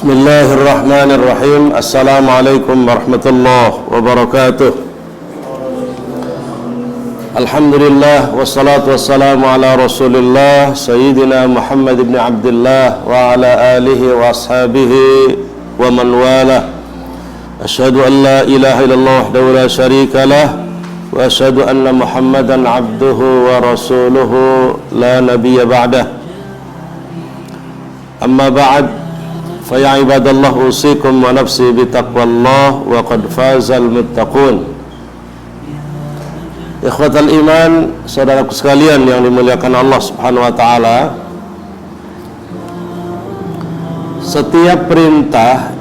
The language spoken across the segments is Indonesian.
Bismillahirrahmanirrahim. Assalamualaikum warahmatullahi wabarakatuh. Alhamdulillah wassalatu wassalamu ala Rasulillah Sayyidina Muhammad ibn Abdullah wa ala alihi wa ashabihi wa man walah. Asyhadu an la ilaha illallah wahdahu la syarika lah wa asyhadu anna Muhammadan abduhu wa rasuluhu la nabiyya ba'dah. Amma ba'd. Faya ibadallah usikum wa nafsi bitaqwallah wa qad fazal muttaqun. Ikhwatal iman, saudaraku sekalian yang dimuliakan Allah Subhanahu wa taala, setiap perintah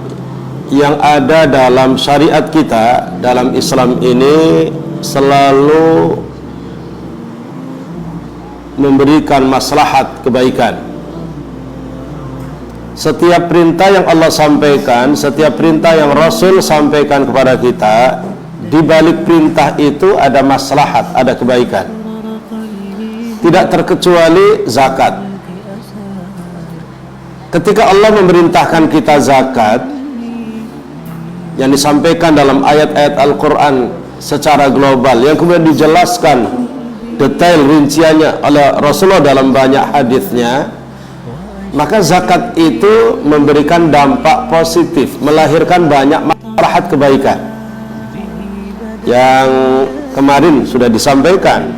yang ada dalam syariat kita, dalam Islam ini selalu memberikan maslahat kebaikan. Setiap perintah yang Allah sampaikan, setiap perintah yang Rasul sampaikan kepada kita, di balik perintah itu ada maslahat, ada kebaikan. Tidak terkecuali zakat. Ketika Allah memerintahkan kita zakat, yang disampaikan dalam ayat-ayat Al-Quran secara global, yang kemudian dijelaskan detail rinciannya oleh Rasulullah dalam banyak hadisnya, maka zakat itu memberikan dampak positif, melahirkan banyak maslahat kebaikan. Yang kemarin sudah disampaikan,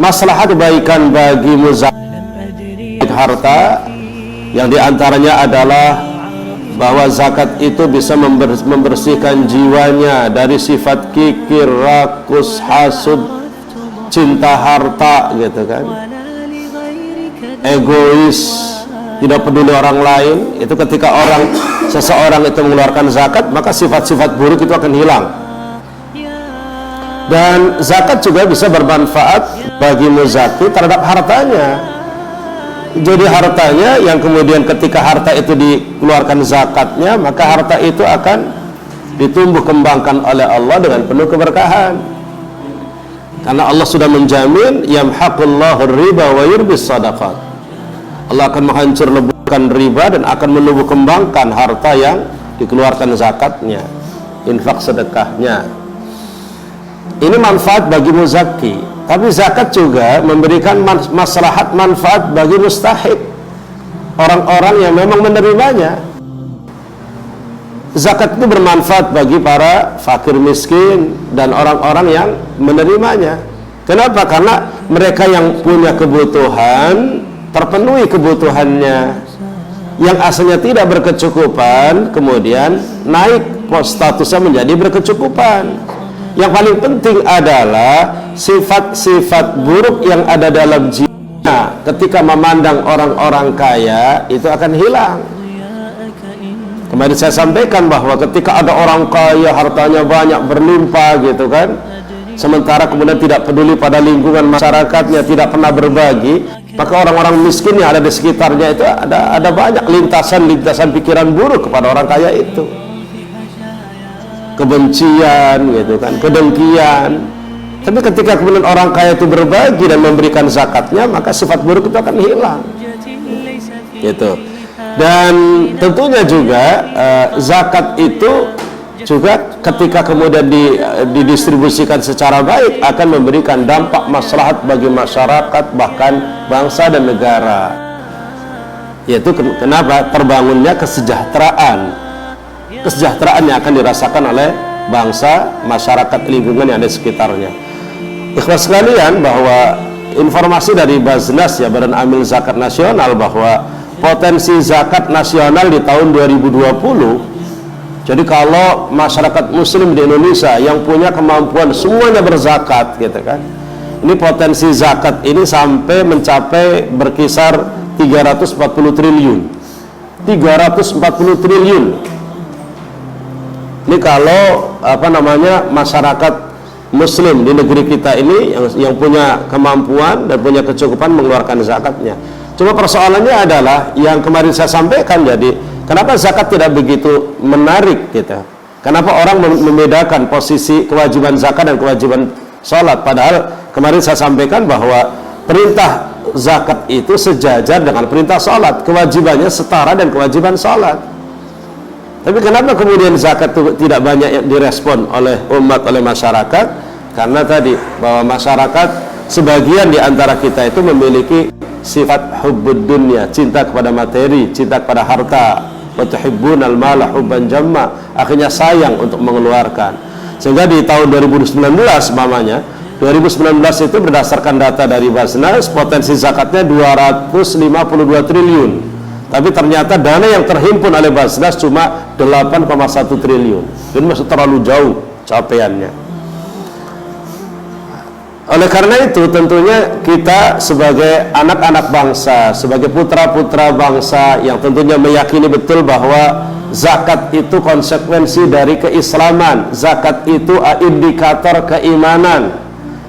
maslahat kebaikan bagi zakat harta, yang diantaranya adalah bahwa zakat itu bisa membersihkan jiwanya dari sifat kikir, rakus, hasud, cinta harta, gitu kan, egois, tidak peduli orang lain. Itu ketika seseorang itu mengeluarkan zakat, maka sifat-sifat buruk itu akan hilang. Dan zakat juga bisa bermanfaat bagi muzaki terhadap hartanya. Jadi hartanya yang kemudian ketika harta itu dikeluarkan zakatnya, maka harta itu akan ditumbuh kembangkan oleh Allah dengan penuh keberkahan. Karena Allah sudah menjamin yamhaqullahu riba wa yurbis sadaqat. Allah akan menghancur leburkan riba dan akan menumbuh kembangkan harta yang dikeluarkan zakatnya, infak sedekahnya. Ini manfaat bagi muzaki. Tapi zakat juga memberikan maslahat manfaat bagi mustahik, orang-orang yang memang menerimanya. Zakat itu bermanfaat bagi para fakir miskin dan orang-orang yang menerimanya. Kenapa? Karena mereka yang punya kebutuhan terpenuhi kebutuhannya, yang asalnya tidak berkecukupan kemudian naik statusnya menjadi berkecukupan. Yang paling penting adalah sifat-sifat buruk yang ada dalam jiwa ketika memandang orang-orang kaya itu akan hilang. Kemarin saya sampaikan bahwa ketika ada orang kaya, hartanya banyak, berlimpah gitu kan, sementara kemudian tidak peduli pada lingkungan masyarakatnya, tidak pernah berbagi, maka orang-orang miskin yang ada di sekitarnya itu ada banyak lintasan pikiran buruk kepada orang kaya itu. Kebencian gitu kan, kedengkian. Tapi ketika kemudian orang kaya itu berbagi dan memberikan zakatnya, maka sifat buruk itu akan hilang. Gitu. Dan tentunya juga zakat itu juga ketika kemudian didistribusikan secara baik akan memberikan dampak maslahat bagi masyarakat, bahkan bangsa dan negara. Yaitu kenapa? Terbangunnya kesejahteraan yang akan dirasakan oleh bangsa, masyarakat, lingkungan yang ada di sekitarnya. Ikhlas sekalian, bahwa informasi dari Baznas, ya, Badan Amil Zakat Nasional, bahwa potensi zakat nasional di tahun 2020, jadi kalau masyarakat muslim di Indonesia yang punya kemampuan semuanya berzakat gitu kan, ini potensi zakat ini sampai mencapai berkisar 340 triliun. 340 triliun. Ini kalau masyarakat muslim di negeri kita ini yang punya kemampuan dan punya kecukupan mengeluarkan zakatnya. Cuma persoalannya adalah yang kemarin saya sampaikan, jadi kenapa zakat tidak begitu menarik gitu? Kenapa orang membedakan posisi kewajiban zakat dan kewajiban sholat? Padahal kemarin saya sampaikan bahwa perintah zakat itu sejajar dengan perintah sholat, kewajibannya setara dan kewajiban sholat. Tapi kenapa kemudian zakat itu tidak banyak yang direspon oleh umat, oleh masyarakat? Karena tadi bahwa masyarakat sebagian di antara kita itu memiliki sifat hubbud dunya, cinta kepada materi, cinta kepada harta, wa tuhibbunal mala hubban jamma, akhirnya sayang untuk mengeluarkan. Sehingga di tahun 2019 mamanya 2019 itu berdasarkan data dari Basnas, potensi zakatnya 252 triliun. Tapi ternyata dana yang terhimpun oleh Basnas cuma 8,1 triliun. Jadi masih terlalu jauh capaiannya. Oleh karena itu tentunya kita sebagai anak-anak bangsa, sebagai putra-putra bangsa yang tentunya meyakini betul bahwa zakat itu konsekuensi dari keislaman, zakat itu indikator keimanan.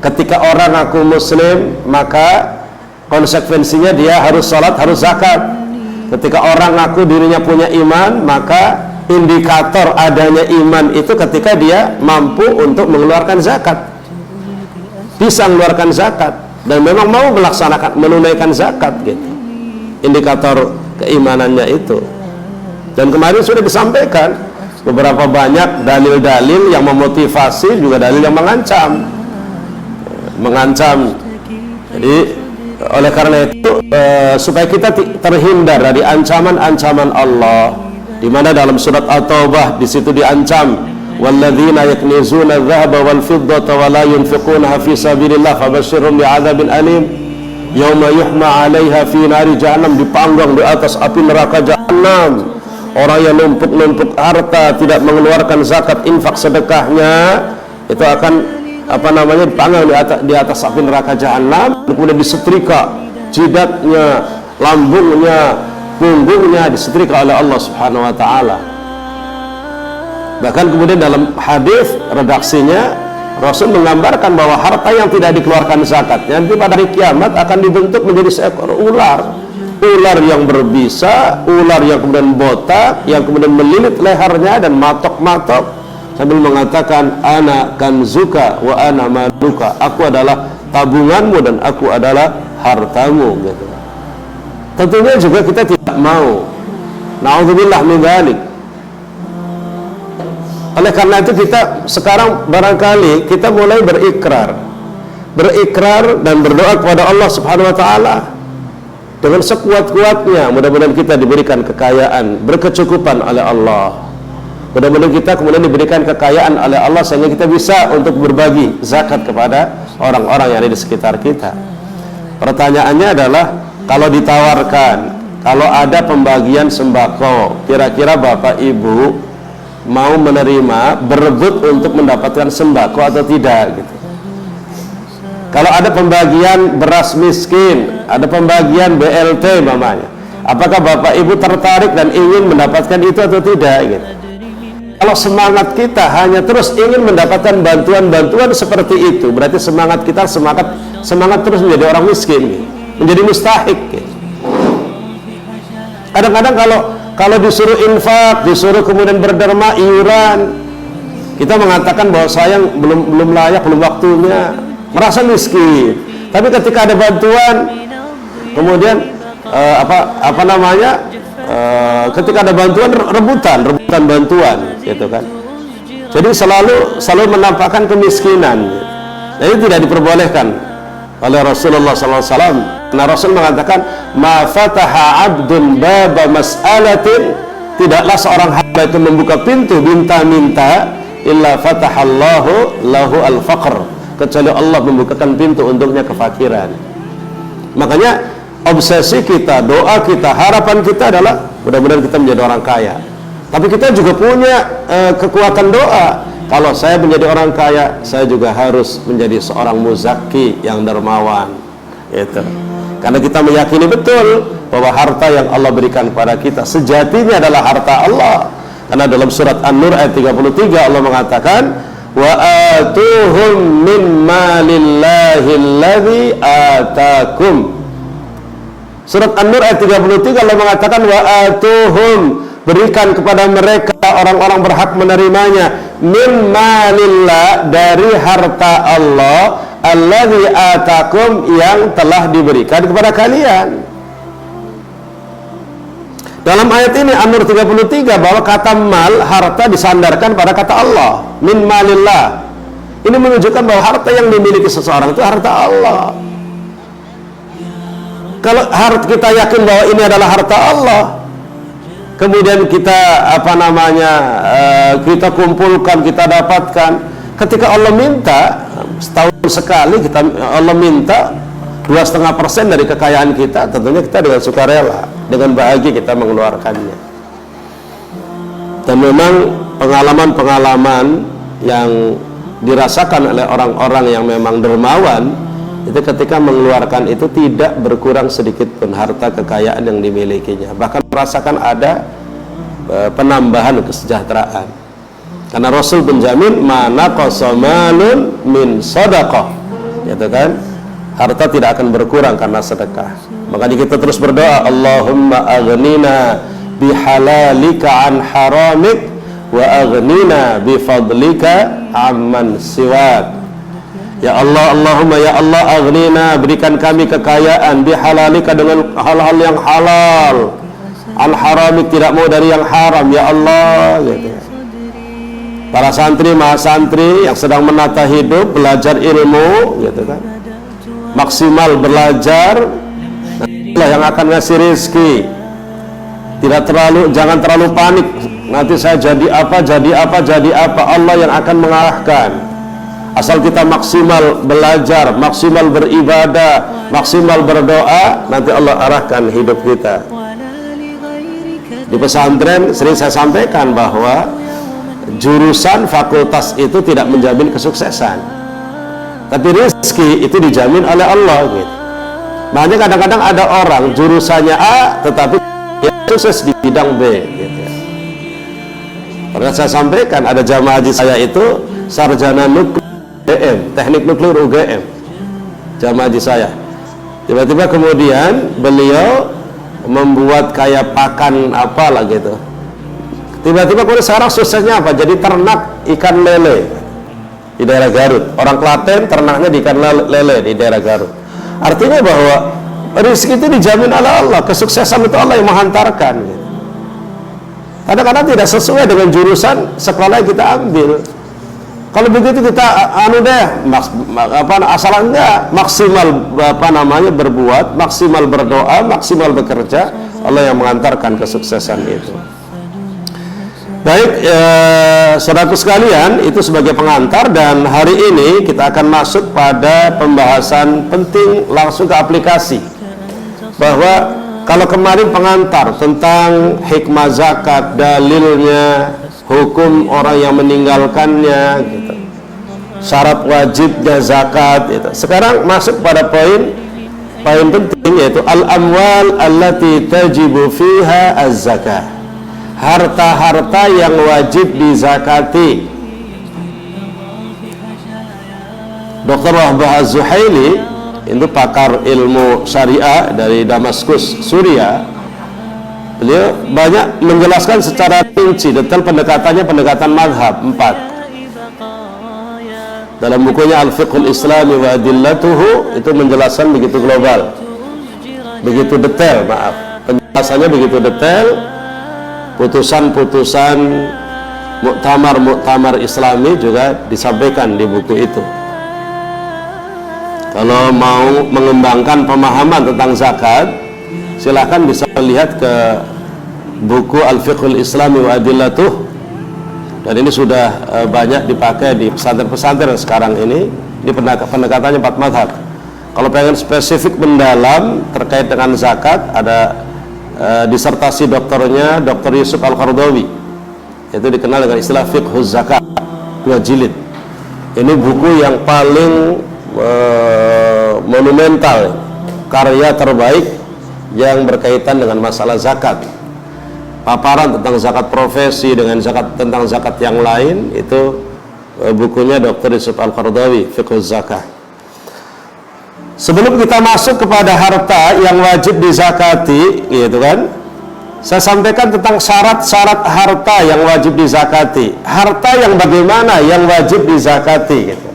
Ketika orang ngaku muslim, maka konsekuensinya dia harus sholat, harus zakat. Ketika orang ngaku dirinya punya iman, maka indikator adanya iman itu ketika dia mampu untuk mengeluarkan zakat, bisa mengeluarkan zakat, dan memang mau melaksanakan, menunaikan zakat gitu. Indikator keimanannya itu. Dan kemarin sudah disampaikan beberapa banyak dalil-dalil yang memotivasi, juga dalil yang mengancam. Jadi oleh karena itu supaya kita terhindar dari ancaman-ancaman Allah, di mana dalam surat At-Taubah di situ diancam, walladzina yaknizuna adh-dhahaba wal fiddata wa la yunfiqunaha fi sabilillah fabashshirhum bi'adzabin alim yauma yuhma 'alaiha fi nari jahannam, dipanggang di atas api neraka jahanam. Orang yang numpuk-numpuk harta, tidak mengeluarkan zakat, infak, sedekahnya, itu akan dipanggang di atas api neraka jahanam, kemudian disetrika jidatnya, lambungnya, punggungnya disetrika oleh Allah Subhanahu wa taala. Bahkan kemudian dalam hadis redaksinya Rasul menggambarkan bahwa harta yang tidak dikeluarkan zakatnya nanti pada hari kiamat akan dibentuk menjadi seekor ular. Ular yang berbisa, ular yang kemudian botak, yang kemudian melilit lehernya dan matok-matok sambil mengatakan, ana kanzuka wa ana maluka, aku adalah tabunganmu dan aku adalah hartamu gitu. Tentunya juga kita tidak mau, na'udzubillah min dzalik. Oleh karena itu kita sekarang barangkali kita mulai berikrar dan berdoa kepada Allah Subhanahu wa taala dengan sekuat-kuatnya. Mudah-mudahan kita diberikan kekayaan, berkecukupan oleh Allah. Mudah-mudahan kita kemudian diberikan kekayaan oleh Allah sehingga kita bisa untuk berbagi zakat kepada orang-orang yang ada di sekitar kita. Pertanyaannya adalah, kalau ditawarkan, kalau ada pembagian sembako, kira-kira Bapak Ibu mau menerima, berebut untuk mendapatkan sembako atau tidak gitu. Kalau ada pembagian beras miskin, ada pembagian BLT mamanya, apakah Bapak Ibu tertarik dan ingin mendapatkan itu atau tidak gitu. Kalau semangat kita hanya terus ingin mendapatkan bantuan-bantuan seperti itu, berarti semangat kita semangat terus menjadi orang miskin gitu, menjadi mustahik gitu. Kadang-kadang kalau disuruh infak, disuruh kemudian berderma iuran, kita mengatakan bahwa saya belum layak, belum waktunya, merasa miskin. Tapi ketika ada bantuan, kemudian ketika ada bantuan, rebutan bantuan gitu kan. Jadi selalu menampakkan kemiskinan. Nah, ini tidak diperbolehkan oleh Rasulullah SAW. Nah, Rasul mengatakan, ma fataha abdun baba mas'alatin, tidaklah seorang hamba itu membuka pintu minta-minta, illa fatahallahu lahu al-faqr, kecuali Allah membukakan pintu untuknya kefakiran. Makanya obsesi kita, doa kita, harapan kita adalah mudah-mudahan kita menjadi orang kaya. Tapi kita juga punya kekuatan doa. Kalau saya menjadi orang kaya, saya juga harus menjadi seorang muzaki yang dermawan gitu. Karena kita meyakini betul bahwa harta yang Allah berikan kepada kita sejatinya adalah harta Allah. Karena dalam surat An-Nur ayat 33 Allah mengatakan, wa atuhum min malillahi alladzi atakum. Surat An-Nur ayat 33 Allah mengatakan, wa atuhum, berikan kepada mereka, orang-orang berhak menerimanya, min malillah, dari harta Allah, alladzi atakum, yang telah diberikan kepada kalian. Dalam ayat ini An-Nur 33 bahwa kata mal, harta disandarkan pada kata Allah, min malillah. Ini menunjukkan bahwa harta yang dimiliki seseorang itu harta Allah. Kalau harta kita yakin bahwa ini adalah harta Allah, kemudian kita kita kumpulkan, kita dapatkan. Ketika Allah minta setahun sekali, Allah minta 2,5% dari kekayaan kita, tentunya kita dengan sukarela, dengan bahagia kita mengeluarkannya. Dan memang pengalaman-pengalaman yang dirasakan oleh orang-orang yang memang dermawan itu ketika mengeluarkan itu tidak berkurang sedikit pun harta kekayaan yang dimilikinya, bahkan merasakan ada penambahan kesejahteraan. Karena Rasul menjamin mana qasamalun min sadaqah, gitu kan, harta tidak akan berkurang karena sedekah. Makanya kita terus berdoa, Allahumma aghnina bihalalika an haramik wa aghnina bifadlika amman siwak. Ya Allah, Allahumma ya Allah, aghnina, berikan kami kekayaan bihalalika, dengan hal-hal yang halal, an haramik, tidak mau dari yang haram, ya Allah, gitu. Para santri, mahasantri yang sedang menata hidup, belajar ilmu, gitu kan, maksimal belajar, Allah yang akan ngasih rezeki. Jangan terlalu panik, nanti saya jadi apa, Allah yang akan mengarahkan. Asal kita maksimal belajar, maksimal beribadah, maksimal berdoa, nanti Allah arahkan hidup kita. Di pesantren sering saya sampaikan bahwa jurusan fakultas itu tidak menjamin kesuksesan, tapi rezeki itu dijamin oleh Allah, gitu. Makanya kadang-kadang ada orang jurusannya A tetapi dia sukses di bidang B, gitu ya. Pernah saya sampaikan, ada jamaah haji saya itu sarjana nuklir UGM, teknik nuklir UGM, jamaah haji saya. Tiba-tiba kemudian beliau membuat kayak pakan apalah gitu. Tiba-tiba kemudian sekarang suksesnya apa? Jadi ternak ikan lele di daerah Garut. Orang Klaten ternaknya di ikan lele di daerah Garut. Artinya bahwa rezeki itu dijamin oleh Allah, kesuksesan itu Allah yang menghantarkan, gitu. Kadang-kadang tidak sesuai dengan jurusan sekolah yang kita ambil. Kalau begitu kita asal enggak maksimal berbuat, maksimal berdoa, maksimal bekerja, Allah yang mengantarkan kesuksesan itu. Baik, saudaraku sekalian, itu sebagai pengantar, dan hari ini kita akan masuk pada pembahasan penting langsung ke aplikasi. Bahwa kalau kemarin pengantar tentang hikmah zakat, dalilnya, hukum orang yang meninggalkannya, gitu, syarat wajibnya zakat, gitu. Sekarang masuk pada poin penting, yaitu al-amwal allati tajibu fiha az-zakah, harta-harta yang wajib dizakati. Dr. Wahbah Az-Zuhaili itu pakar ilmu syariah dari Damaskus, Suriah. Beliau banyak menjelaskan secara rinci detail pendekatan madhab 4. Dalam bukunya Al-Fiqhul Islami wa Adillatuhu itu menjelaskan begitu global, begitu detail, penjelasannya begitu detail. Putusan-putusan muktamar Islami juga disampaikan di buku itu. Kalau mau mengembangkan pemahaman tentang zakat, silahkan bisa melihat ke buku Al-Fiqhul Islami wa Adillatuh, dan ini sudah banyak dipakai di pesantren-pesantren sekarang ini. Di pendekatannya 4 madhab. Kalau pengen spesifik mendalam terkait dengan zakat, ada disertasi doktornya Dr. Yusuf Al-Qaradawi, itu dikenal dengan istilah Fiqhuz Zakat, 2 jilid. Ini buku yang paling monumental, karya terbaik yang berkaitan dengan masalah zakat. Paparan tentang zakat profesi dengan tentang zakat yang lain, itu bukunya Dr. Yusuf Al-Qaradawi, Fiqhuz Zakat. Sebelum kita masuk kepada harta yang wajib dizakati, gitu kan, saya sampaikan tentang syarat-syarat harta yang wajib dizakati. Harta yang bagaimana yang wajib dizakati, gitu.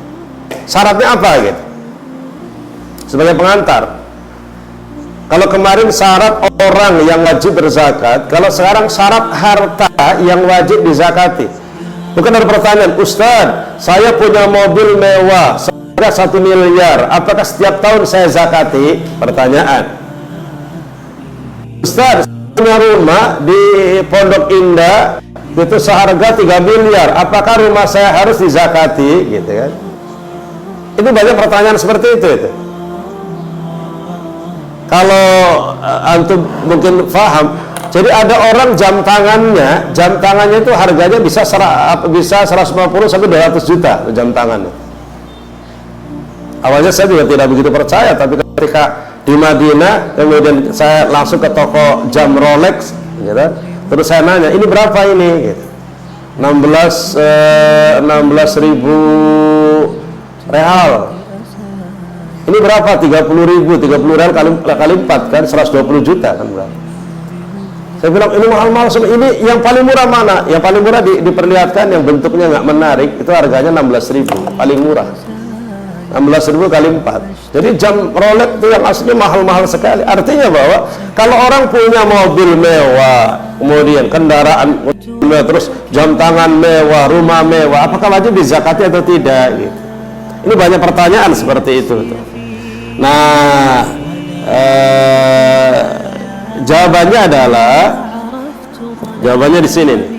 Syaratnya apa, gitu? Sebagai pengantar, Kalau kemarin syarat orang yang wajib berzakat, kalau sekarang syarat harta yang wajib dizakati. Bukan ada pertanyaan, Ustaz, saya punya mobil mewah, saya 1 miliar, apakah setiap tahun saya zakati? Pertanyaan. Ustaz, punya rumah di Pondok Indah itu seharga 3 miliar, apakah rumah saya harus dizakati? Gitu kan. Itu banyak pertanyaan seperti itu. Kalau antum mungkin paham, jadi ada orang jam tangannya itu harganya bisa 150 sampai 200 juta jam tangannya. Awalnya saya juga tidak begitu percaya, tapi ketika di Madinah kemudian saya langsung ke toko jam Rolex, gitu. Terus saya nanya, ini berapa ini? Gitu. 16.000 real. Ini berapa? 30 real kali 4 kan 120 juta kan berapa? Saya bilang ini mahal-mahal semua. Ini yang paling murah mana? Yang paling murah diperlihatkan yang bentuknya nggak menarik, itu harganya 16.000, paling murah. 16.000 kali 4. Jadi jam Rolex itu yang aslinya mahal-mahal sekali. Artinya bahwa kalau orang punya mobil mewah, kemudian kendaraan mewah, terus jam tangan mewah, rumah mewah, apakah wajib dizakati atau tidak? Gitu. Ini banyak pertanyaan seperti itu. Nah, jawabannya di sini nih,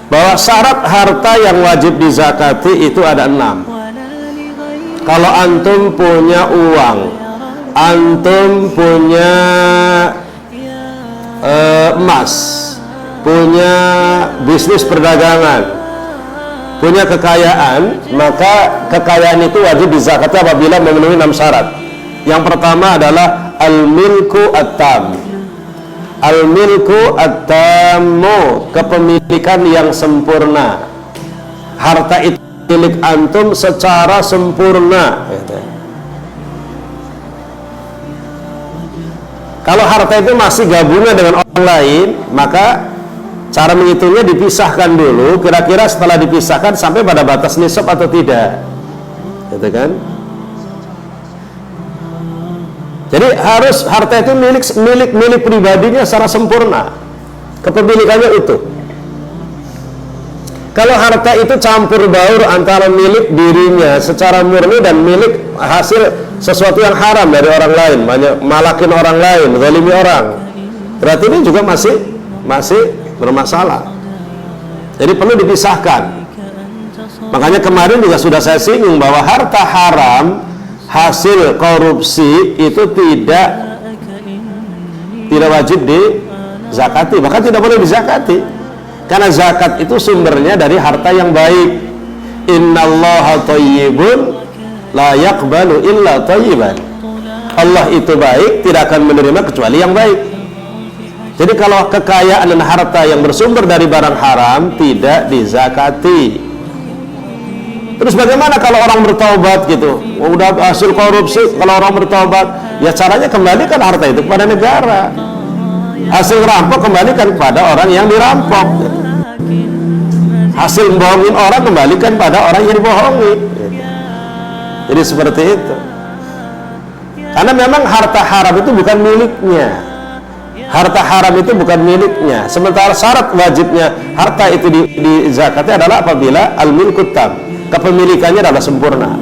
bahwa syarat harta yang wajib dizakati itu ada 6. Kalau antum punya uang, antum punya emas, punya bisnis perdagangan, punya kekayaan, maka kekayaan itu wajib dizakati apabila memenuhi 6 syarat. Yang pertama adalah al-milku at-tam. Al-milku at-tammu, kepemilikan yang sempurna. Harta itu milik antum secara sempurna. Kalau harta itu masih gabungan dengan orang lain, maka cara menghitungnya dipisahkan dulu. Kira-kira setelah dipisahkan sampai pada batas nisab atau tidak, gitu kan? Jadi harus harta itu milik pribadinya secara sempurna, kepemilikannya utuh. Kalau harta itu campur baur antara milik dirinya secara murni dan milik hasil sesuatu yang haram dari orang lain, malakin orang lain, zalimi orang, berarti ini juga masih bermasalah. Jadi perlu dipisahkan. Makanya kemarin juga sudah saya singgung bahwa harta haram hasil korupsi itu tidak wajib dizakati, bahkan tidak boleh dizakati, karena zakat itu sumbernya dari harta yang baik. Innallaha thayyibun la yaqbalu illa thayyiban. Allah itu baik, tidak akan menerima kecuali yang baik. Jadi kalau kekayaan dan harta yang bersumber dari barang haram tidak dizakati. Terus bagaimana kalau orang bertaubat gitu? Udah hasil korupsi, kalau orang bertaubat, ya caranya kembalikan harta itu kepada negara. Hasil rampok kembalikan kepada orang yang dirampok. Hasil membohongin orang kembalikan pada orang yang dibohongi. Jadi seperti itu. Karena memang harta haram itu bukan miliknya. Harta haram itu bukan miliknya. Sementara syarat wajibnya harta itu dizakati adalah apabila al-milkut tam, kepemilikannya adalah sempurna,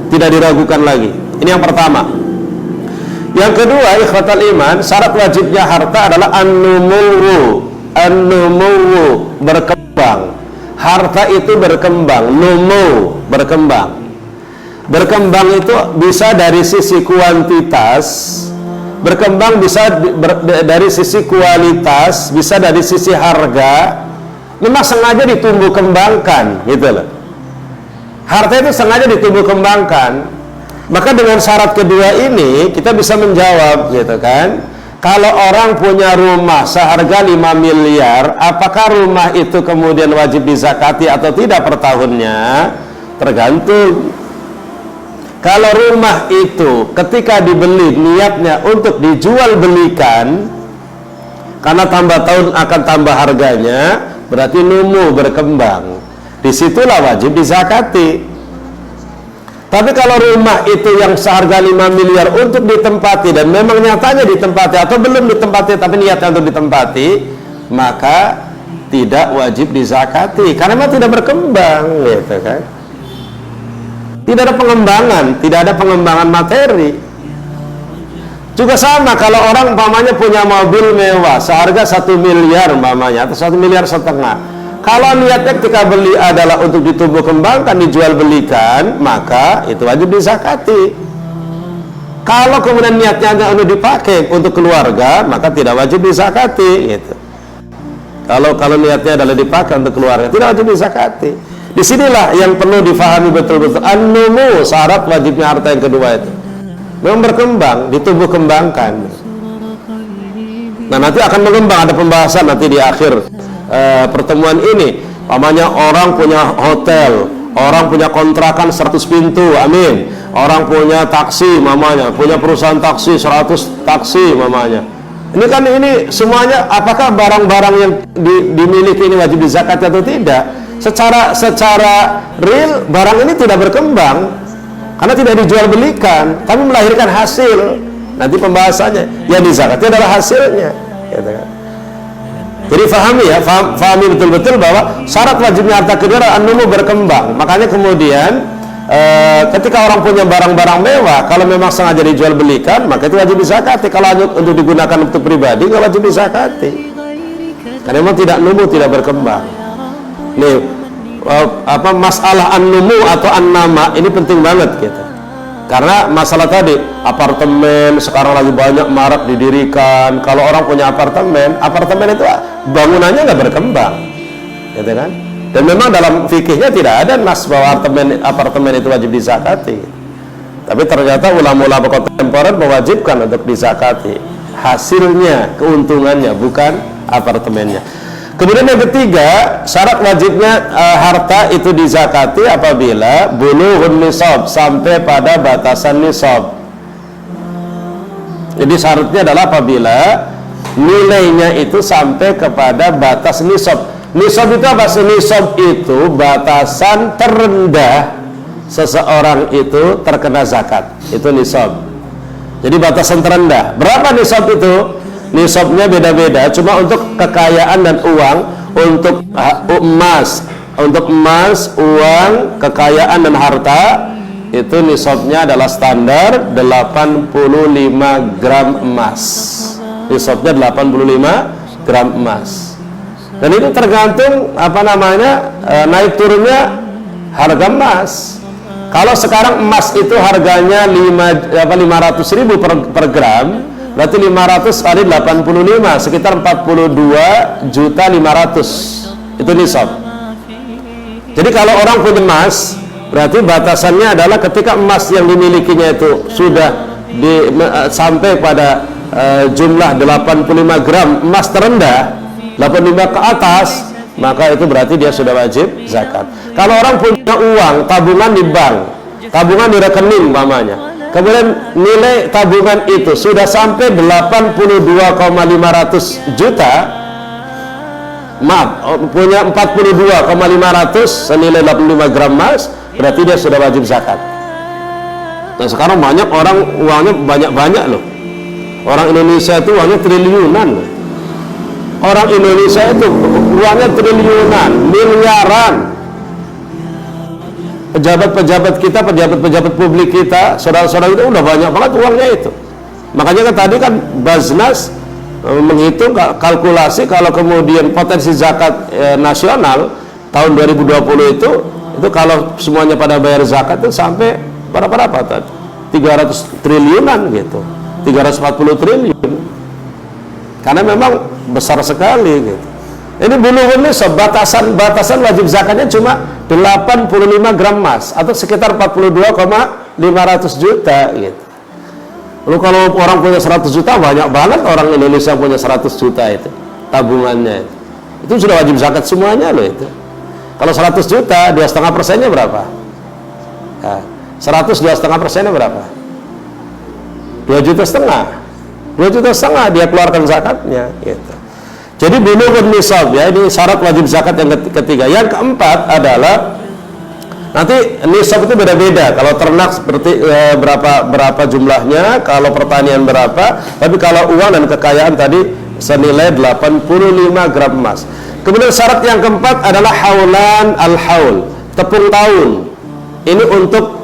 tidak diragukan lagi. Ini yang pertama. Yang kedua, ikhwatal iman, syarat wajibnya harta adalah an-numuwu, berkembang. Harta itu berkembang, numu, berkembang. Berkembang itu bisa dari sisi kuantitas, berkembang bisa dari sisi kualitas, bisa dari sisi harga. Memang sengaja ditumbuh kembangkan, gitu loh. Harta itu sengaja ditumbuh kembangkan. Maka dengan syarat kedua ini kita bisa menjawab, gitu kan? Kalau orang punya rumah seharga 5 miliar, apakah rumah itu kemudian wajib dizakati atau tidak per tahunnya? Tergantung. Kalau rumah itu ketika dibeli niatnya untuk dijual belikan, karena tambah tahun akan tambah harganya, berarti numu, berkembang. Disitulah wajib dizakati. Tapi kalau rumah itu yang seharga 5 miliar untuk ditempati dan memang nyatanya ditempati atau belum ditempati tapi niatnya untuk ditempati, maka tidak wajib dizakati karena memang tidak berkembang, gitu kan. Tidak ada pengembangan, tidak ada pengembangan materi. Juga sama kalau orang umpamanya punya mobil mewah seharga 1 miliar umpamanya atau 1,5 miliar. Kalau niatnya ketika beli adalah untuk ditumbuh kembangkan, dijual belikan, maka itu wajib dizakati. Kalau kemudian niatnya hanya untuk dipakai untuk keluarga, maka tidak wajib dizakati, gitu. Kalau niatnya adalah dipakai untuk keluarga, tidak wajib dizakati. Disinilah yang perlu difahami betul-betul. An-numu, syarat wajibnya harta yang kedua itu memang berkembang, ditumbuh kembangkan. Nah, nanti akan mengembang, ada pembahasan nanti di akhir pertemuan ini. Namanya orang punya hotel, orang punya kontrakan 100 pintu, amin. Orang punya taksi, mamanya punya perusahaan taksi 100 taksi, mamanya. Ini kan ini semuanya, apakah barang-barang yang dimiliki ini wajib dizakati atau tidak? Secara real barang ini tidak berkembang karena tidak dijual belikan, tapi melahirkan hasil. Nanti pembahasannya yang dizakati adalah hasilnya, gitu kan. Jadi fahami ya, fahami betul-betul bahwa syarat wajibnya harta kedua adalah an-numu, berkembang. Makanya kemudian ketika orang punya barang-barang mewah, kalau memang sengaja dijual belikan, maka itu wajib dizakati. Kalau untuk digunakan untuk pribadi, nggak wajib dizakati. Karena memang tidak numu, tidak berkembang. Nih, masalah an-numu atau an-nama ini penting banget gitu. Karena masalah tadi, apartemen sekarang lagi banyak marak didirikan. Kalau orang punya apartemen itu bangunannya nggak berkembang, gitu kan? Dan memang dalam fikihnya tidak ada nas bahwa apartemen itu wajib dizakati. Tapi ternyata ulama-ulama kontemporer mewajibkan untuk dizakati hasilnya, keuntungannya, bukan apartemennya. Kemudian yang ketiga, syarat wajibnya harta itu dizakati apabila bulughun nisab, sampai pada batasan nisab. Jadi syaratnya adalah apabila nilainya itu sampai kepada batas nisab. Nisab itu apa? Nisab itu batasan terendah seseorang itu terkena zakat. Itu nisab. Jadi batasan terendah. Berapa nisab itu? Nisabnya beda-beda. Cuma untuk kekayaan dan uang, untuk emas, uang, kekayaan dan harta, itu nisabnya adalah standar 85 gram emas. Nisabnya 85 gram emas. Dan itu tergantung naik turunnya harga emas. Kalau sekarang emas itu harganya 500.000 per gram, berarti 500 kali 85 sekitar 42.500.000. Itu nisab. Jadi kalau orang punya emas, berarti batasannya adalah ketika emas yang dimilikinya itu sudah sampai pada jumlah 85 gram emas terendah, 85 ke atas, maka itu berarti dia sudah wajib zakat. Kalau orang punya uang, tabungan di bank, tabungan di rekening umpamanya, kemudian nilai tabungan itu sudah sampai 82,500 juta, punya 42,500 senilai 85 gram emas, berarti dia sudah wajib zakat. Nah sekarang banyak orang uangnya banyak-banyak loh. Orang Indonesia itu uangnya triliunan loh. Orang Indonesia itu uangnya triliunan, miliaran. Pejabat-pejabat kita, pejabat-pejabat publik kita, saudara-saudara kita udah banyak banget uangnya itu. Makanya kan tadi kan Baznas menghitung kalkulasi kalau kemudian potensi zakat nasional tahun 2020 itu kalau semuanya pada bayar zakat itu sampai berapa tadi? 300 triliunan gitu. 340 triliun. Karena memang besar sekali gitu. Ini bulughun nisab, batasan wajib zakatnya cuma 85 gram emas atau sekitar 42,500 juta gitu. Lalu kalau orang punya 100 juta, banyak banget orang Indonesia punya 100 juta itu tabungannya. Itu sudah wajib zakat semuanya loh itu. Kalau 100 juta, 2,5%-nya berapa? Ya, 100 2,5%-nya berapa? 2,5 juta. 2,5 juta dia keluarkan zakatnya gitu. Jadi bulughun nisab ya, ini syarat wajib zakat yang ketiga. Yang keempat adalah Nanti nisab itu beda-beda. Kalau ternak seperti berapa jumlahnya, kalau pertanian berapa. Tapi kalau uang dan kekayaan tadi senilai 85 gram emas. Kemudian syarat yang keempat adalah haulan al-haul, tepung tahun. Ini untuk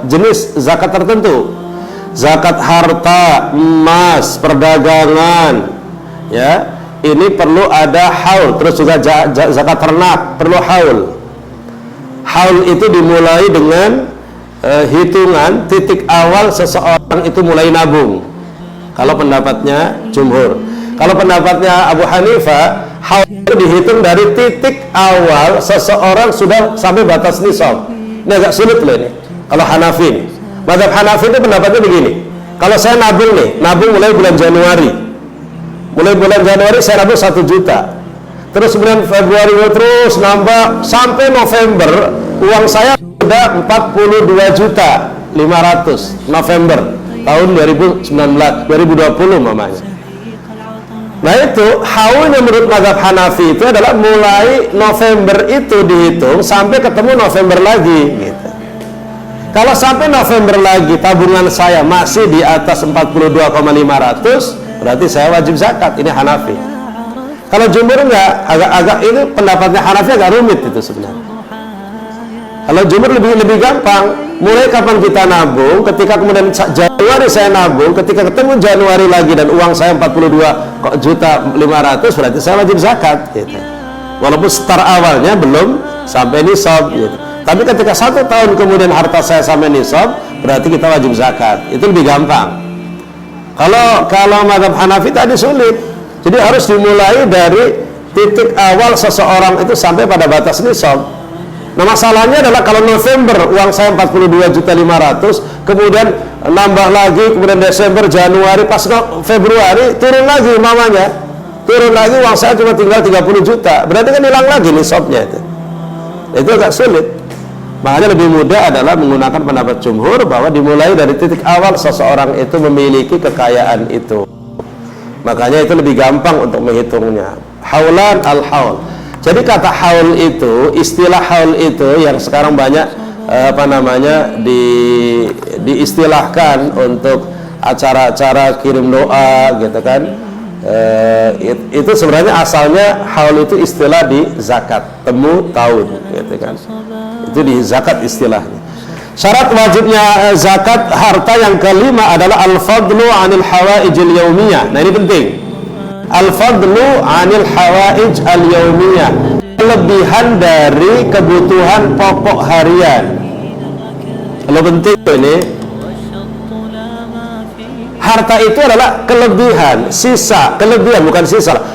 jenis zakat tertentu. Zakat harta, emas, perdagangan, ya. Ini perlu ada haul. Terus juga zakat ternak perlu haul. Haul itu dimulai dengan hitungan titik awal seseorang itu mulai nabung. Kalau pendapatnya jumhur. Kalau pendapatnya Abu Hanifah, haul itu dihitung dari titik awal seseorang sudah sampai batas nisab. Ini agak sulit loh ini. Kalau Hanafi nih, mazhab Hanafi itu pendapatnya begini. Kalau saya nabung nih, nabung mulai bulan Januari. Mulai bulan Januari saya nabung 1 juta. Terus bulan Februari terus nambah sampai November, uang saya sudah 42 juta 500 November tahun 2020 mamanya. Nah itu haulnya menurut mazhab Hanafi itu adalah mulai November itu dihitung sampai ketemu November lagi gitu. Kalau sampai November lagi tabungan saya masih di atas 42,500, berarti saya wajib zakat. Ini Hanafi. Kalau jumhur enggak, agak ini pendapatnya Hanafi agak rumit itu sebenarnya. Kalau jumhur lebih gampang. Mulai kapan kita nabung, ketika kemudian Januari saya nabung, ketika ketemu Januari lagi dan uang saya 42 juta 500, berarti saya wajib zakat gitu. Walaupun start awalnya belum sampai nisab gitu. Tapi ketika 1 tahun kemudian harta saya sampai nisab, berarti kita wajib zakat. Itu lebih gampang. Kalau mazhab Hanafi tadi sulit. Jadi harus dimulai dari titik awal seseorang itu sampai pada batas nisab. Nah masalahnya adalah kalau November uang saya 42 juta 500, kemudian nambah lagi, kemudian Desember, Januari, pas Februari turun lagi mamanya, turun lagi uang saya cuma tinggal 30 juta, berarti kan hilang lagi nisabnya itu agak sulit. Makanya lebih mudah adalah menggunakan pendapat jumhur bahwa dimulai dari titik awal seseorang itu memiliki kekayaan itu. Makanya itu lebih gampang untuk menghitungnya. Haulan al-haul. Jadi kata haul itu, istilah haul itu yang sekarang banyak diistilahkan untuk acara-acara kirim doa gitu kan. Itu sebenarnya asalnya haul itu istilah di zakat, temu tahun gitu kan. Itu di zakat istilahnya. Syarat wajibnya zakat harta yang kelima adalah al-fadlu 'anil hawaijil yaumiyah. Nah ini penting. Al-fadlu 'anil hawaij al-yaumiyah, kelebihan dari kebutuhan pokok harian. Kalau penting ini, harta itu adalah kelebihan,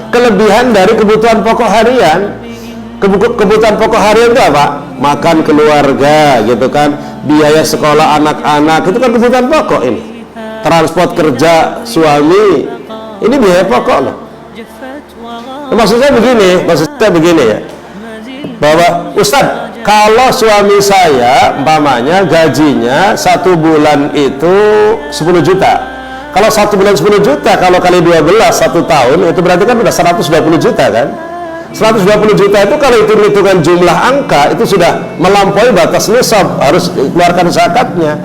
kelebihan dari kebutuhan pokok harian. Kebutuhan pokok harian itu apa? Makan keluarga gitu kan, biaya sekolah anak-anak, itu kan kebutuhan pokok ini. Transport kerja suami, ini biaya pokok loh. Maksudnya begini ya, bahwa Ustadz, kalau suami saya umpamanya gajinya 1 bulan itu 10 juta, kalau 1 bulan 10 juta, kalau kali 12 1 tahun, itu berarti kan udah 120 juta kan. 120 juta itu kalau itu hitungan jumlah angka, itu sudah melampaui batas nisab, harus keluarkan zakatnya.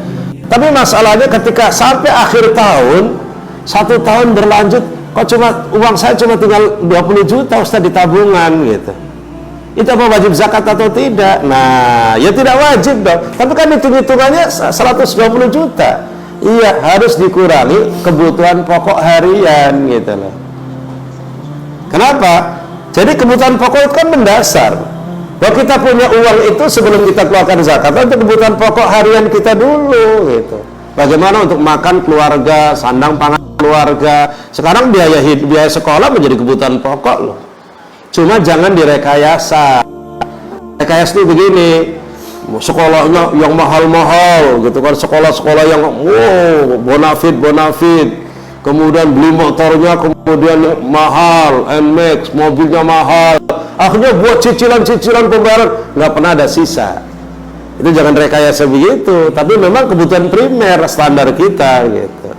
Tapi masalahnya ketika sampai akhir tahun, 1 tahun berlanjut, kok uang saya cuma tinggal 20 juta Ustaz di tabungan gitu. Itu apa wajib zakat atau tidak? Nah, ya tidak wajib dong. Tapi kan hitung-hitungannya 120 juta. Iya, harus dikurangi kebutuhan pokok harian gitu loh. Kenapa? Jadi kebutuhan pokok itu kan mendasar. Bahwa kita punya uang itu sebelum kita keluarkan zakat, untuk kebutuhan pokok harian kita dulu gitu. Bagaimana untuk makan keluarga, sandang pangan keluarga. Sekarang biaya sekolah menjadi kebutuhan pokok loh. Cuma jangan direkayasa. Rekayasa itu begini, sekolahnya yang mahal-mahal gitu kan, sekolah-sekolah yang bonafit, kemudian beli motornya kemudian mahal, NMAX, mobilnya mahal, akhirnya buat cicilan pembayaran nggak pernah ada sisa. Itu jangan rekayasa begitu, tapi memang kebutuhan primer standar kita gitu.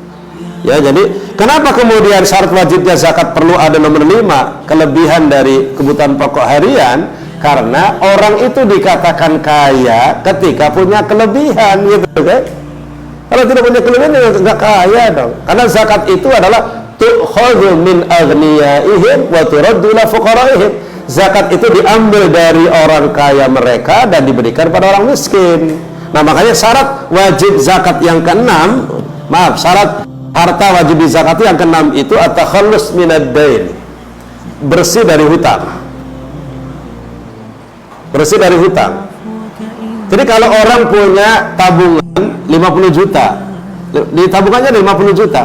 Ya, jadi kenapa kemudian syarat wajibnya zakat perlu ada nomor 5, kelebihan dari kebutuhan pokok harian? Karena orang itu dikatakan kaya ketika punya kelebihan, gitu kan? Kalau tidak punya kelebihan, ya nggak kaya dong. Karena zakat itu adalah tu'khadhu min aghniyaihim wa turaddu ila fuqaraihim. Zakat itu diambil dari orang kaya mereka dan diberikan pada orang miskin. Nah, makanya syarat wajib zakat yang keenam, syarat harta wajib dizakati yang keenam itu at-takhallus minad dain, bersih dari hutang. Bersih dari hutang. Jadi kalau orang punya tabungan 50 juta, di tabungannya ada 50 juta,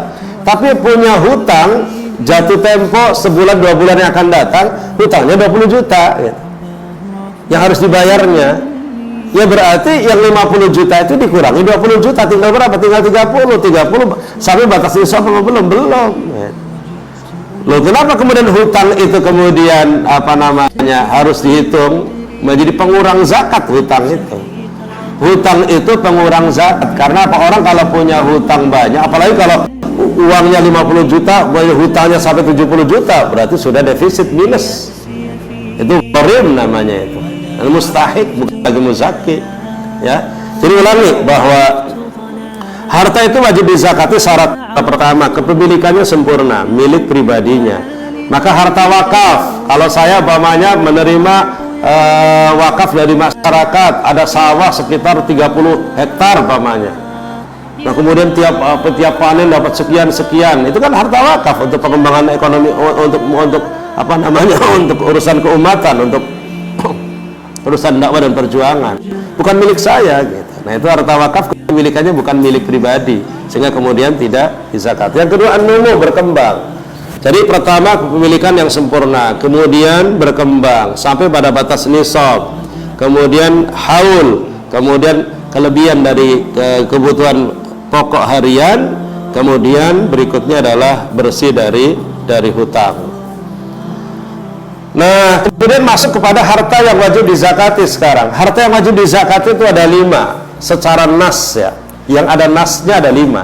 tapi punya hutang jatuh tempo sebulan 2 bulan yang akan datang, hutangnya 20 juta gitu, yang harus dibayarnya. Ya berarti yang 50 juta itu dikurangi 20 juta, tinggal berapa? Tinggal 30 sampai batas nisab apa belum? Belum. Loh, kenapa kemudian hutang itu kemudian harus dihitung menjadi pengurang zakat? Hutang itu pengurang zakat. Karena apa? Orang kalau punya hutang banyak, apalagi kalau uangnya 50 juta, hutangnya sampai 70 juta, berarti sudah defisit minus. Itu qarim namanya itu. Al-mustahik, bukan lagi muzaki. Ya. Jadi ulangi bahwa harta itu wajib dizakati. Syarat pertama, kepemilikannya sempurna, milik pribadinya. Maka harta wakaf, kalau saya umpamanya menerima wakaf dari masyarakat, ada sawah sekitar 30 hektar umpamanya. Nah, kemudian tiap panen dapat sekian, itu kan harta wakaf untuk pengembangan ekonomi, untuk untuk urusan keumatan, untuk urusan dakwah dan perjuangan, bukan milik saya gitu. Nah, itu harta wakaf, kepemilikannya bukan milik pribadi, sehingga kemudian tidak dizakati. Yang kedua, an-numu, berkembang. Jadi pertama kepemilikan yang sempurna, kemudian berkembang sampai pada batas nisab, kemudian haul, kemudian kelebihan dari kebutuhan pokok harian, kemudian berikutnya adalah bersih dari hutang. Nah, kemudian masuk kepada harta yang wajib dizakati sekarang. Harta yang wajib dizakati itu ada 5 secara nas ya. Yang ada nasnya ada 5.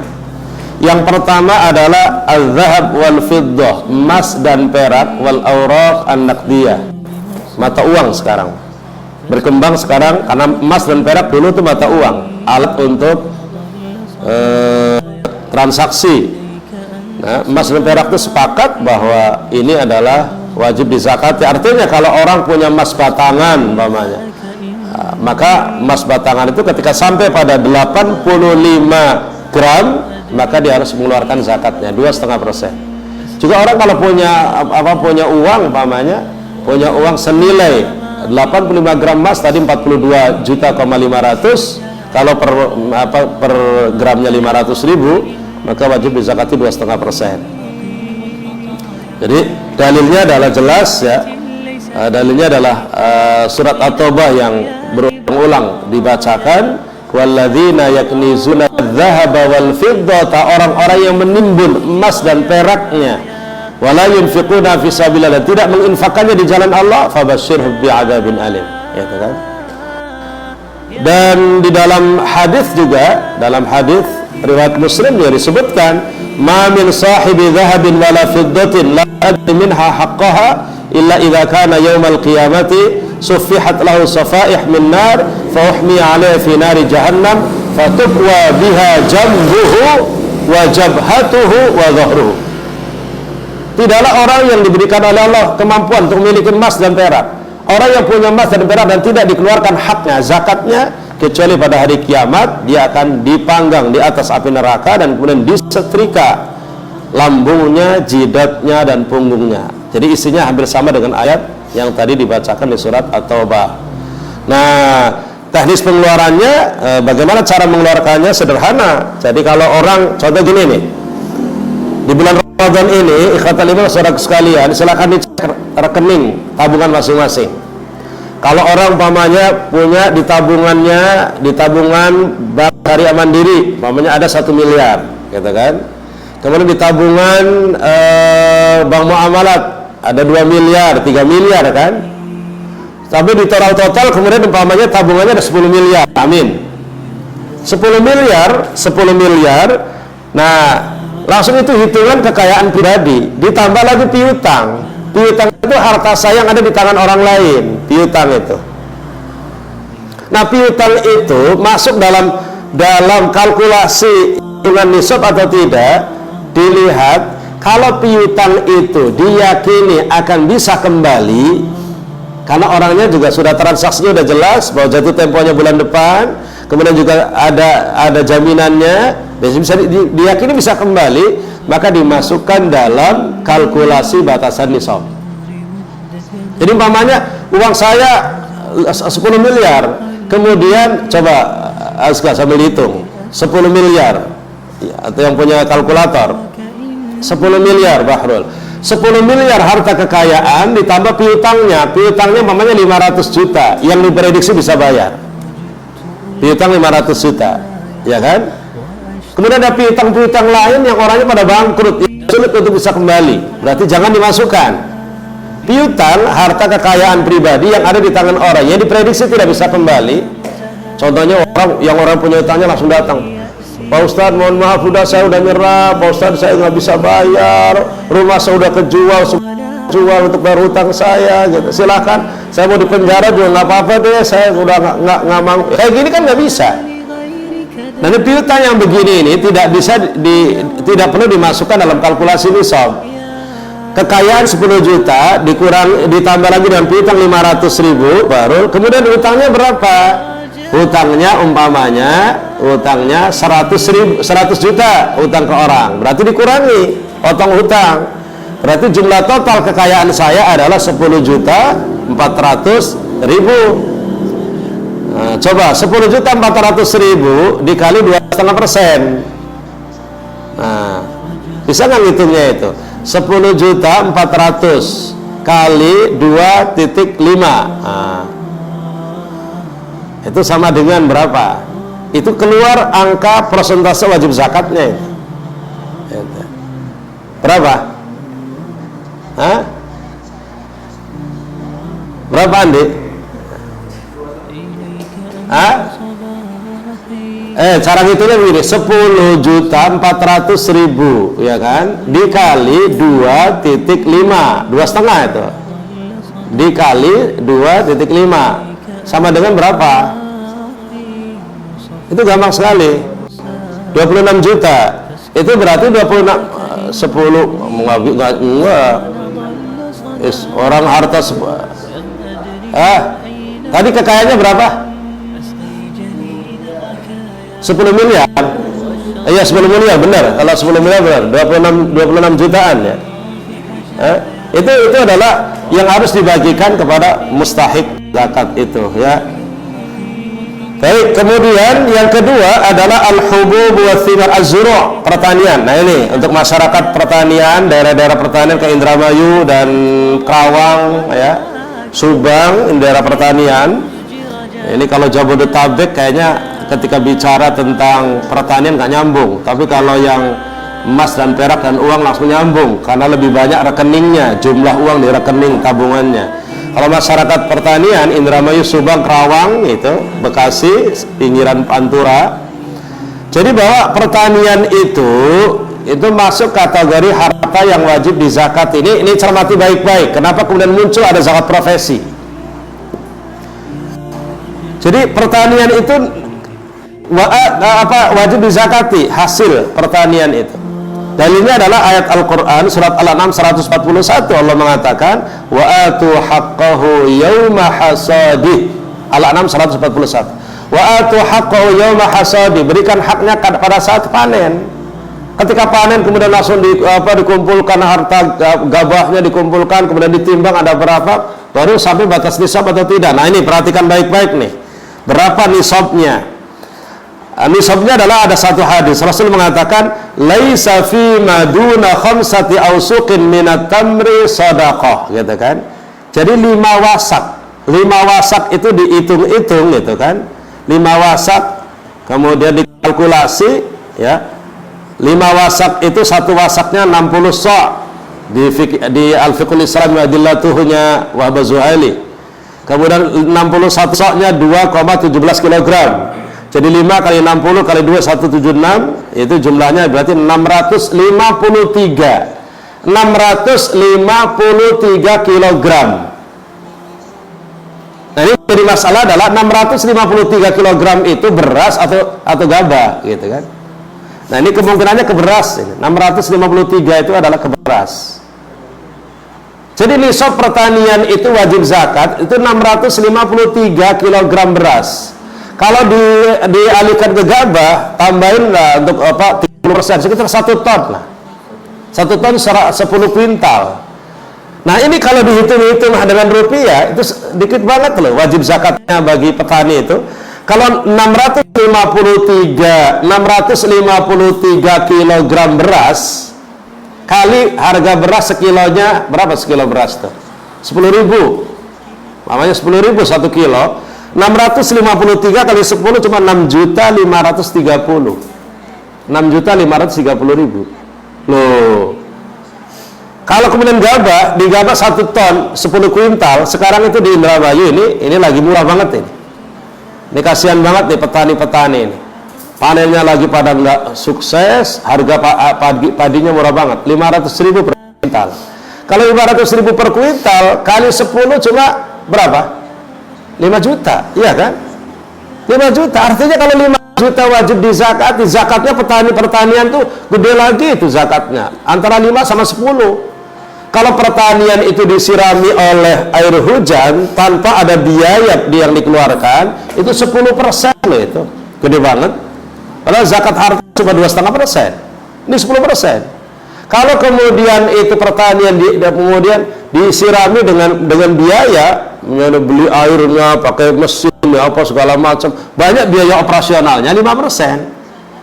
Yang pertama adalah al-zahab wal fiddah, emas dan perak, wal awraq an-naqdiyah, mata uang sekarang. Berkembang sekarang karena emas dan perak dulu itu mata uang, alat untuk transaksi. Nah, emas dan perak itu sepakat bahwa ini adalah wajib dizakati. Artinya kalau orang punya emas batangan umpamanya, maka emas batangan itu ketika sampai pada 85 gram, maka dia harus mengeluarkan zakatnya 2,5%. Juga orang kalau punya uang umpamanya, punya uang senilai 85 gram emas tadi 42,5 juta, kalau per gramnya 500.000, maka wajib dizakati 2,5%. Jadi dalilnya adalah jelas ya. Dalilnya adalah surat At-Taubah yang berulang-ulang dibacakan, walladzina yaknizuna adz-dzahaba wal fiddata, orang-orang yang menimbun emas dan peraknya, wala yunfiquna fi sabilillah, tidak menginfakkannya di jalan Allah, fabasyirhum bi'adzabin alim, ya kan? Dan di dalam hadis juga, dalam hadis riwayat Muslim dia disebutkan, ma min sahibi dhahabin wala fiddatin la adri minha haqqaha illa idza kana yaumal qiyamati suffihat lahu safaih min nar fa uhmiya alaihi fi nari jahannam fatukwa biha jambuhu wa jabhatuhu wa dhahruhu. Tidaklah orang yang diberikan oleh Allah kemampuan untuk memiliki emas dan perak, orang yang punya emas dan perak dan tidak dikeluarkan haknya, zakatnya, kecuali pada hari kiamat dia akan dipanggang di atas api neraka dan kemudian disetrika lambungnya, jidatnya dan punggungnya. Jadi isinya hampir sama dengan ayat yang tadi dibacakan di surat At-Taubah. Nah, teknis pengeluarannya, bagaimana cara mengeluarkannya? Sederhana. Jadi kalau orang, contoh gini nih, di bulan Ramadan ini, ikhwatal iman saudara sekalian, silakan dicek rekening tabungan masing-masing. Kalau orang umpamanya punya di tabungan Bank Syariah Mandiri, umpamanya ada 1 miliar, gitu kan? Kemudian di tabungan Bank Muamalat ada 2 miliar, 3 miliar kan? Tapi di total kemudian umpamanya tabungannya ada 10 miliar. Amin. 10 miliar. Nah, langsung itu hitungan kekayaan pribadi, ditambah lagi piutang. Piutang itu harta saya yang ada di tangan orang lain, piutang itu. Nah, piutang itu masuk dalam kalkulasi dengan nisab atau tidak, dilihat kalau piutang itu diyakini akan bisa kembali, karena orangnya juga sudah transaksinya udah jelas bahwa jatuh temponya bulan depan, kemudian juga ada jaminannya, bisa diyakini bisa kembali, maka dimasukkan dalam kalkulasi batasan nisab. Jadi umpamanya uang saya 10 miliar, kemudian coba Azka sambil hitung 10 miliar ya, atau yang punya kalkulator 10 miliar Bahrul, 10 miliar harta kekayaan ditambah piutangnya umpamanya 500 juta yang diprediksi bisa bayar, piutang 500 juta ya kan. Kemudian ada piutang lain yang orangnya pada bangkrut, sulit untuk bisa kembali, berarti jangan dimasukkan. Piutang harta kekayaan pribadi yang ada di tangan orang yang diprediksi tidak bisa kembali. Contohnya orang punya utangnya langsung datang, Pak Ustadz mohon maaf saya udah nyerah, Pak Ustadz saya nggak bisa bayar, rumah saya udah kejual untuk bayar hutang saya gitu. Silahkan, saya mau di penjara juga nggak apa-apa deh, saya udah nggak mau. Kayak gini kan nggak bisa. Dan piutang yang begini ini tidak perlu dimasukkan dalam kalkulasi nisab. Kekayaan 10 juta ditambah lagi dengan piutang 500.000 baru, kemudian utangnya berapa? Utangnya umpamanya 100 juta utang ke orang, berarti dikurangi potong utang, berarti jumlah total kekayaan saya adalah 10.400.000. Nah, coba 10.400.000 dikali 2,5%. Nah, bisa nggak ngitungnya itu? 10.400.000 kali 2,5. Nah, itu sama dengan berapa? Itu keluar angka persentase wajib zakatnya itu. Berapa? Hah? Berapa Andi? Hah? Cara ngitungnya begini, 10.400.000 ya kan, dikali 2,5, 2,5 itu dikali 2,5 sama dengan berapa? Itu gampang sekali, 26 juta. Itu berarti 26 10 enggak orang harta tadi kekayaannya berapa? 10 miliar. Iya 10 miliar benar. Kalau 10 miliar benar, 26 jutaan ya. Itu adalah yang harus dibagikan kepada mustahik zakat itu ya. Baik, kemudian yang kedua adalah al-hubub wa thimar az-zuru', pertanian. Nah ini untuk masyarakat pertanian, daerah-daerah pertanian ke Indramayu dan Kerawang ya, Subang, daerah pertanian. Ini kalau Jabodetabek kayaknya ketika bicara tentang pertanian nggak nyambung, tapi kalau yang emas dan perak dan uang langsung nyambung karena lebih banyak rekeningnya, jumlah uang di rekening tabungannya. Kalau masyarakat pertanian Indramayu, Subang, Kerawang itu, Bekasi, pinggiran Pantura. Jadi bahwa pertanian itu masuk kategori harta yang wajib dizakati. Ini cermati baik-baik. Kenapa kemudian muncul ada zakat profesi? Jadi pertanian itu wajib dizakati hasil pertanian itu. Dalilnya adalah ayat Al-Quran surat Al-An'am 141. Allah mengatakan wa atu haqqahu yawma hasadih. Al-An'am 141. Wa atu haqqahu yawma hasadih, berikan haknya pada saat panen. Ketika panen kemudian langsung dikumpulkan harta gabahnya, dikumpulkan kemudian ditimbang ada berapa, baru sampai batas nisab atau tidak. Nah ini perhatikan baik-baik nih, berapa nisabnya. Nisabnya adalah ada satu hadis Rasul mengatakan laisa fi maduna khamsati ausuqin minat tamri sadaqah, gitu kan. Jadi 5 wasak itu dihitung-hitung gitu kan, 5 wasak kemudian dikalkulasi ya. 5 wasak itu satu wasaknya 60 sa' di Al-Fiqhul Islam wa Adillatuhunya Wahab Zuhaili. Kemudian 61 sa'-nya 2,17 kg. Jadi 5 kali 60 kali 2 176, itu jumlahnya berarti 653. 653 kilogram. Nah, ini jadi masalah adalah 653 kilogram itu beras atau gabah, gitu kan. Nah, ini kemungkinannya ke beras. 653 itu adalah ke beras. Jadi nisab pertanian itu wajib zakat itu 653 kilogram beras. Kalau dialihkan ke gabah, tambahin lah untuk 30%, sekitar 1 ton lah. 1 ton 10 kuintal. Nah, ini kalau dihitung-hitung dengan rupiah itu dikit banget loh wajib zakatnya bagi petani itu. Kalau 653 kilogram beras kali harga beras sekilonya berapa sekilo beras tuh? 10.000. Namanya 10.000 1 kilo. 653 kali 10 cuma 6.530.000. 6.530.000. Loh. Kalau kemudian gabah, di gabah 1 ton 10 kuintal, sekarang itu di Indramayu ini lagi murah banget ini. Ini kasihan banget nih petani-petani ini. Panennya lagi pada nggak sukses, harga padinya murah banget, 500.000 per kuintal. Kalau 500.000 per kuintal kali 10 cuma berapa? 5 juta, iya kan? 5 juta, artinya kalau 5 juta wajib dizakati, zakatnya petani pertanian tuh gede lagi itu zakatnya, antara 5 sama 10. Kalau pertanian itu disirami oleh air hujan tanpa ada biaya yang dikeluarkan, itu 10% loh itu, gede banget. Padahal zakat harta cuma 2,5%, ini 10%. Kalau kemudian itu pertanian kemudian disirami dengan biaya, beli airnya, pakai mesin, apa segala macam, banyak biaya operasionalnya 5%.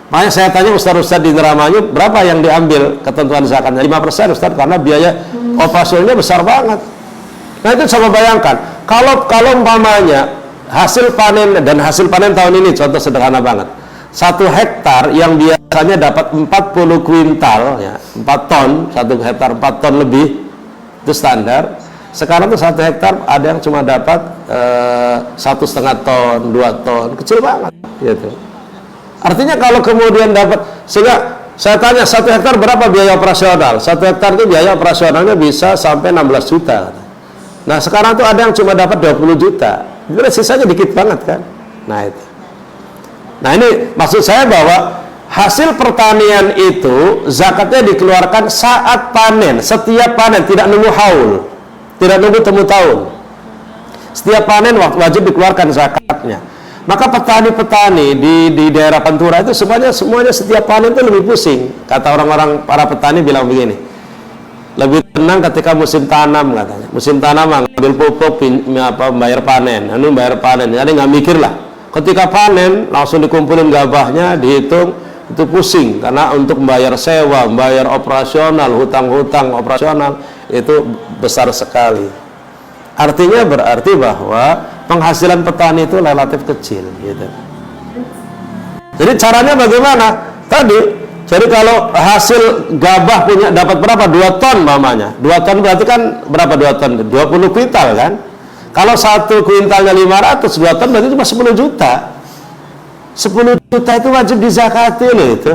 Makanya saya tanya Ustaz-Ustaz di Indramayu, berapa yang diambil ketentuan zakatnya? 5% Ustaz, karena biaya operasionalnya besar banget. Nah, itu coba bayangkan, kalau umpamanya hasil panen, dan hasil panen tahun ini contoh sederhana banget, 1 hektar yang biasanya dapat 40 kuintal, ya, 4 ton, 1 hektar 4 ton lebih, itu standar. Sekarang tuh 1 hektar ada yang cuma dapat 1,5 ton, 2 ton, kecil banget, gitu. Artinya kalau kemudian dapat, sehingga saya tanya 1 hektar berapa biaya operasional? 1 hektar itu biaya operasionalnya bisa sampai 16 juta. Nah, sekarang tuh ada yang cuma dapat 20 juta. Itu sisanya dikit banget kan? Nah, itu. Nah, ini maksud saya bahwa hasil pertanian itu zakatnya dikeluarkan saat panen, setiap panen, tidak nunggu haul, tidak nunggu temu tahun. Setiap panen wajib dikeluarkan zakatnya. Maka petani-petani di daerah Pantura itu semuanya setiap panen itu lebih pusing. Kata orang-orang para petani bilang begini, lebih tenang ketika musim tanam katanya. Musim tanam ngambil pupuk, bayar panen, bayar panen. Jadi nggak mikir lah. Ketika panen langsung dikumpulin gabahnya, dihitung, itu pusing karena untuk membayar sewa, membayar operasional, hutang-hutang operasional itu besar sekali. Artinya berarti bahwa penghasilan petani itu relatif kecil, gitu. Jadi caranya bagaimana? Jadi kalau hasil gabah punya dapat berapa? 2 ton mamanya. 2 ton berarti kan berapa 2 ton? 20 kuintal kan? Kalau 1 kuintalnya 500, 2 ton berarti cuma 10 juta. 10 juta itu wajib dizakati loh itu.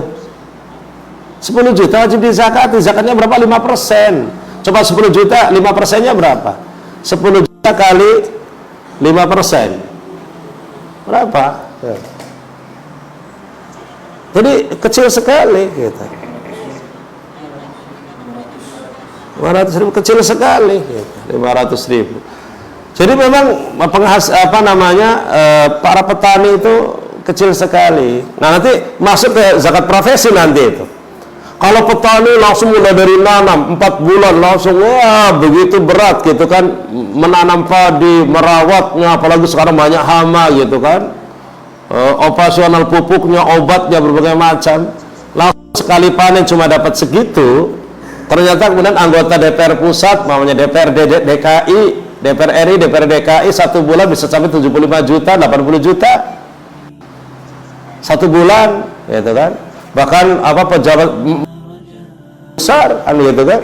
10 juta wajib dizakati. Zakatnya berapa? 5%. Coba 10 juta, 5%-nya berapa? 10 juta kali 5%. Berapa? Ya. Jadi kecil sekali gitu. 500.000 kecil sekali gitu. 500.000. Jadi memang para petani itu kecil sekali. Nah, nanti masuk ke zakat profesi nanti itu. Kalau petani langsung mulai dari nanam 4 bulan langsung, wah begitu berat gitu kan, menanam padi, merawatnya, apalagi sekarang banyak hama gitu kan, operasional pupuknya, obatnya berbagai macam, langsung sekali panen cuma dapat segitu. Ternyata kemudian anggota DPR pusat, namanya DPRD DKI, DPR RI, DPR DKI 1 bulan bisa sampai 75 juta, 80 juta 1 bulan, gitu kan. Bahkan pejabat besar gitu kan.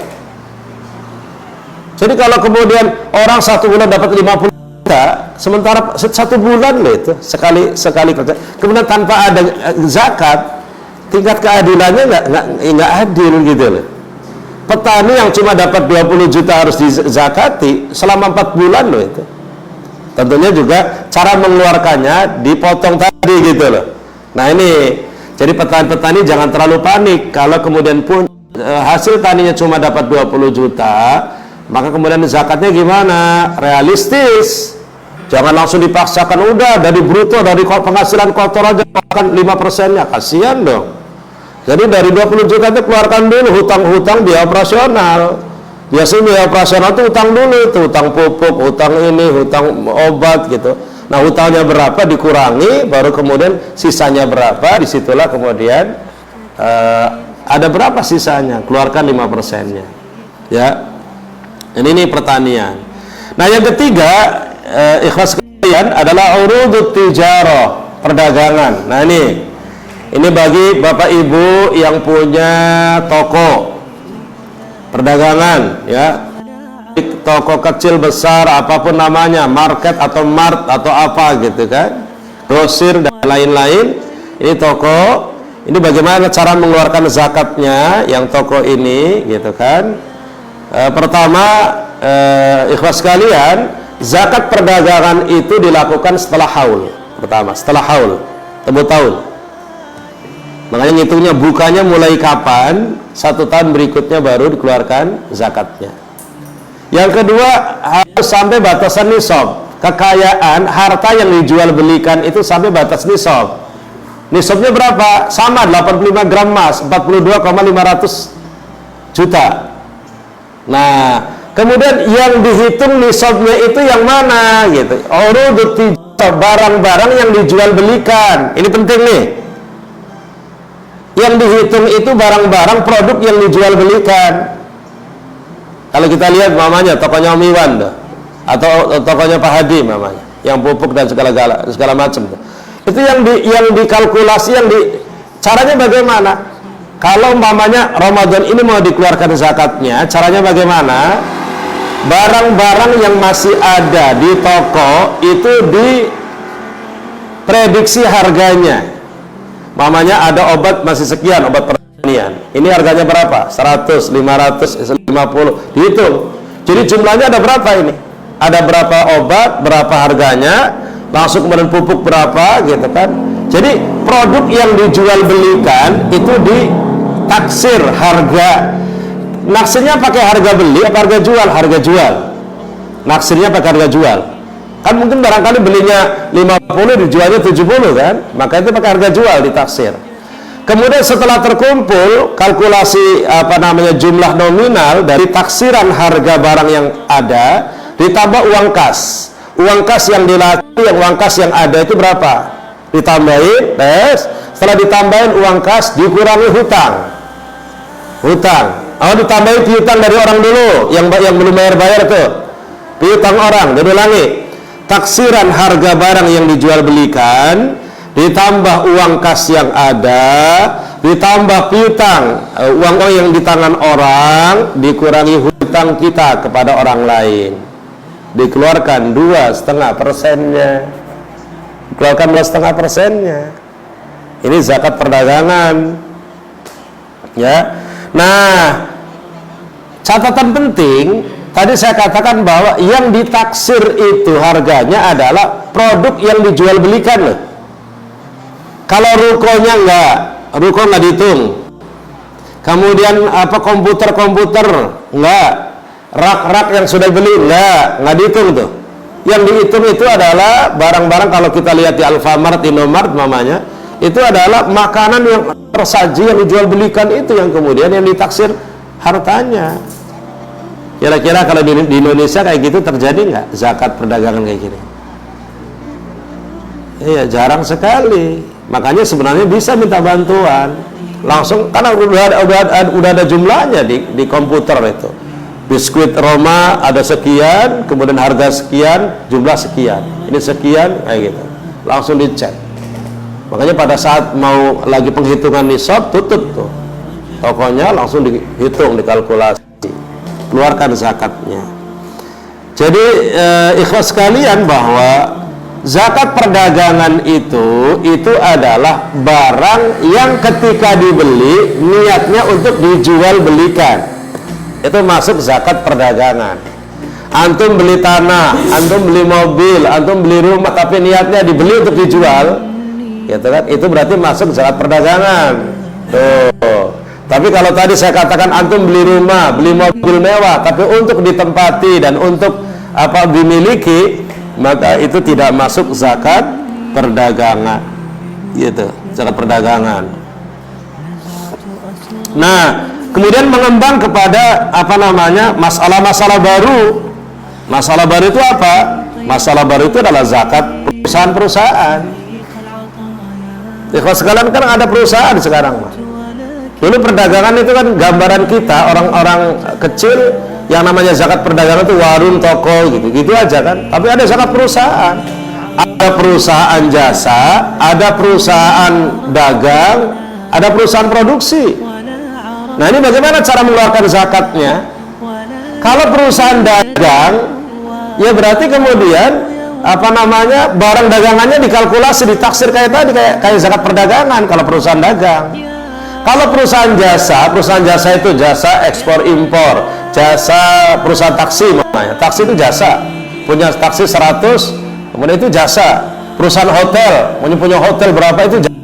Jadi kalau kemudian orang 1 bulan dapat 50 juta, sementara 1 bulan loh itu sekali kerja, kemudian tanpa ada zakat, tingkat keadilannya nggak adil gitu loh. petani yang cuma dapat 20 juta harus dizakati selama 4 bulan loh itu. Tentunya juga cara mengeluarkannya dipotong tadi gitu loh. Nah ini, jadi petani-petani jangan terlalu panik kalau kemudian pun hasil taninya cuma dapat 20 juta, maka kemudian zakatnya gimana? Realistis. Jangan langsung dipaksakan, udah dari bruto, dari penghasilan kotor aja makan 5%-nya, kasihan dong. Jadi dari 20 juta itu keluarkan dulu hutang-hutang biaya operasional. Biasanya biaya operasional itu hutang dulu, itu hutang pupuk, hutang ini, hutang obat gitu. Nah hutangnya berapa dikurangi, baru kemudian sisanya berapa, disitulah kemudian ada berapa sisanya, keluarkan 5%-nya. Ya, ini pertanian. Nah yang ketiga, ikhlas sekalian, adalah urudut tijarah, perdagangan. Nah ini bagi bapak ibu yang punya toko perdagangan, ya, toko kecil besar apapun namanya, market atau mart atau apa gitu kan, grosir dan lain-lain. Ini toko, ini bagaimana cara mengeluarkan zakatnya yang toko ini gitu kan. Pertama, ikhlas sekalian, zakat perdagangan itu dilakukan setelah haul. Pertama, setelah haul, tebut tahun. Makanya ngitungnya bukanya mulai kapan, 1 tahun berikutnya baru dikeluarkan zakatnya. Yang kedua, harus sampai batasan nisab. Kekayaan, harta yang dijual belikan itu sampai batas nisab. Nisabnya berapa? Sama, 85 gram emas, 42,500 juta. Nah, kemudian yang dihitung nisabnya itu yang mana gitu. Urudut tijarah, barang-barang yang dijual belikan. Ini penting nih. Yang dihitung itu barang-barang produk yang dijual belikan. Kalau kita lihat mamanya tokonya Om Iwan tuh, atau tokonya Pak Hadi mamanya, yang pupuk dan segala macam tuh. Itu yang dikalkulasi, caranya bagaimana? Kalau mamanya Ramadan ini mau dikeluarkan zakatnya, caranya bagaimana? Barang-barang yang masih ada di toko itu diprediksi harganya. Mamanya ada obat masih sekian, obat pertanian. Ini harganya berapa? 100, 500, 50. Dihitung. Jadi jumlahnya ada berapa ini? Ada berapa obat, berapa harganya, langsung kemudian pupuk berapa gitu kan. Jadi produk yang dijual belikan itu ditaksir harga. Naksirnya pakai harga beli apa harga jual? Harga jual. Naksirnya pakai harga jual. Kan mungkin barangkali belinya 50 dijualnya 70 kan, maka itu pakai harga jual ditaksir. Kemudian setelah terkumpul kalkulasi jumlah nominal dari taksiran harga barang yang ada ditambah uang kas. Uang kas yang dilatih, uang kas yang ada itu berapa? Ditambahin, setelah ditambahin uang kas dikurangi hutang. Ditambahin piutang dari orang dulu yang belum bayar tuh. Piutang orang, diulangi. Taksiran harga barang yang dijual belikan ditambah uang kas yang ada, ditambah piutang, uang yang di tangan orang, dikurangi hutang kita kepada orang lain, dikeluarkan 2,5%-nya. Dikeluarkan 2,5%-nya. Ini zakat perdagangan. Ya. Nah, catatan penting, tadi saya katakan bahwa yang ditaksir itu harganya adalah produk yang dijual belikan loh. Kalau rukonya ruko nggak dihitung. Kemudian komputer nggak, rak yang sudah beli nggak dihitung tuh. Yang dihitung itu adalah barang-barang, kalau kita lihat di Alfamart, Indomart mamanya, itu adalah makanan yang tersaji yang dijual belikan itu yang kemudian yang ditaksir hartanya. Kira-kira kalau di Indonesia kayak gitu terjadi nggak zakat perdagangan kayak gini? Iya, jarang sekali. Makanya sebenarnya bisa minta bantuan langsung, karena udah ada jumlahnya di komputer itu. Biskuit Roma ada sekian, kemudian harga sekian, jumlah sekian, ini sekian, kayak gitu. Langsung dicek. Makanya pada saat mau lagi penghitungan nisab, tutup tuh tokonya, langsung dihitung, dikalkulasi, keluarkan zakatnya. Jadi ikhlas sekalian bahwa zakat perdagangan itu adalah barang yang ketika dibeli niatnya untuk dijual belikan. itu masuk zakat perdagangan. Antum beli tanah, antum beli mobil, antum beli rumah, tapi niatnya dibeli untuk dijual, gitu kan? Itu berarti masuk zakat perdagangan. Tuh. Tapi kalau tadi saya katakan antum beli rumah, beli mobil mewah, tapi untuk ditempati dan untuk dimiliki, maka itu tidak masuk zakat perdagangan, gitu. Zakat perdagangan. Nah, kemudian mengembang kepada masalah-masalah baru. Masalah baru itu apa? Masalah baru itu adalah zakat perusahaan-perusahaan. Kalau sekarang kan ada perusahaan sekarang, Mas. Dulu perdagangan itu kan gambaran kita orang-orang kecil yang namanya zakat perdagangan itu warung, toko, gitu aja kan. Tapi ada zakat perusahaan. Ada perusahaan jasa, ada perusahaan dagang, ada perusahaan produksi. Nah, ini bagaimana cara mengeluarkan zakatnya? Kalau perusahaan dagang, ya berarti kemudian barang dagangannya dikalkulasi, ditaksir kayak tadi, kayak zakat perdagangan kalau perusahaan dagang. Kalau perusahaan jasa itu jasa ekspor impor, jasa perusahaan taksi namanya. Taksi itu jasa, punya taksi 100, kemudian itu jasa. Perusahaan hotel, punya hotel berapa, itu jasa.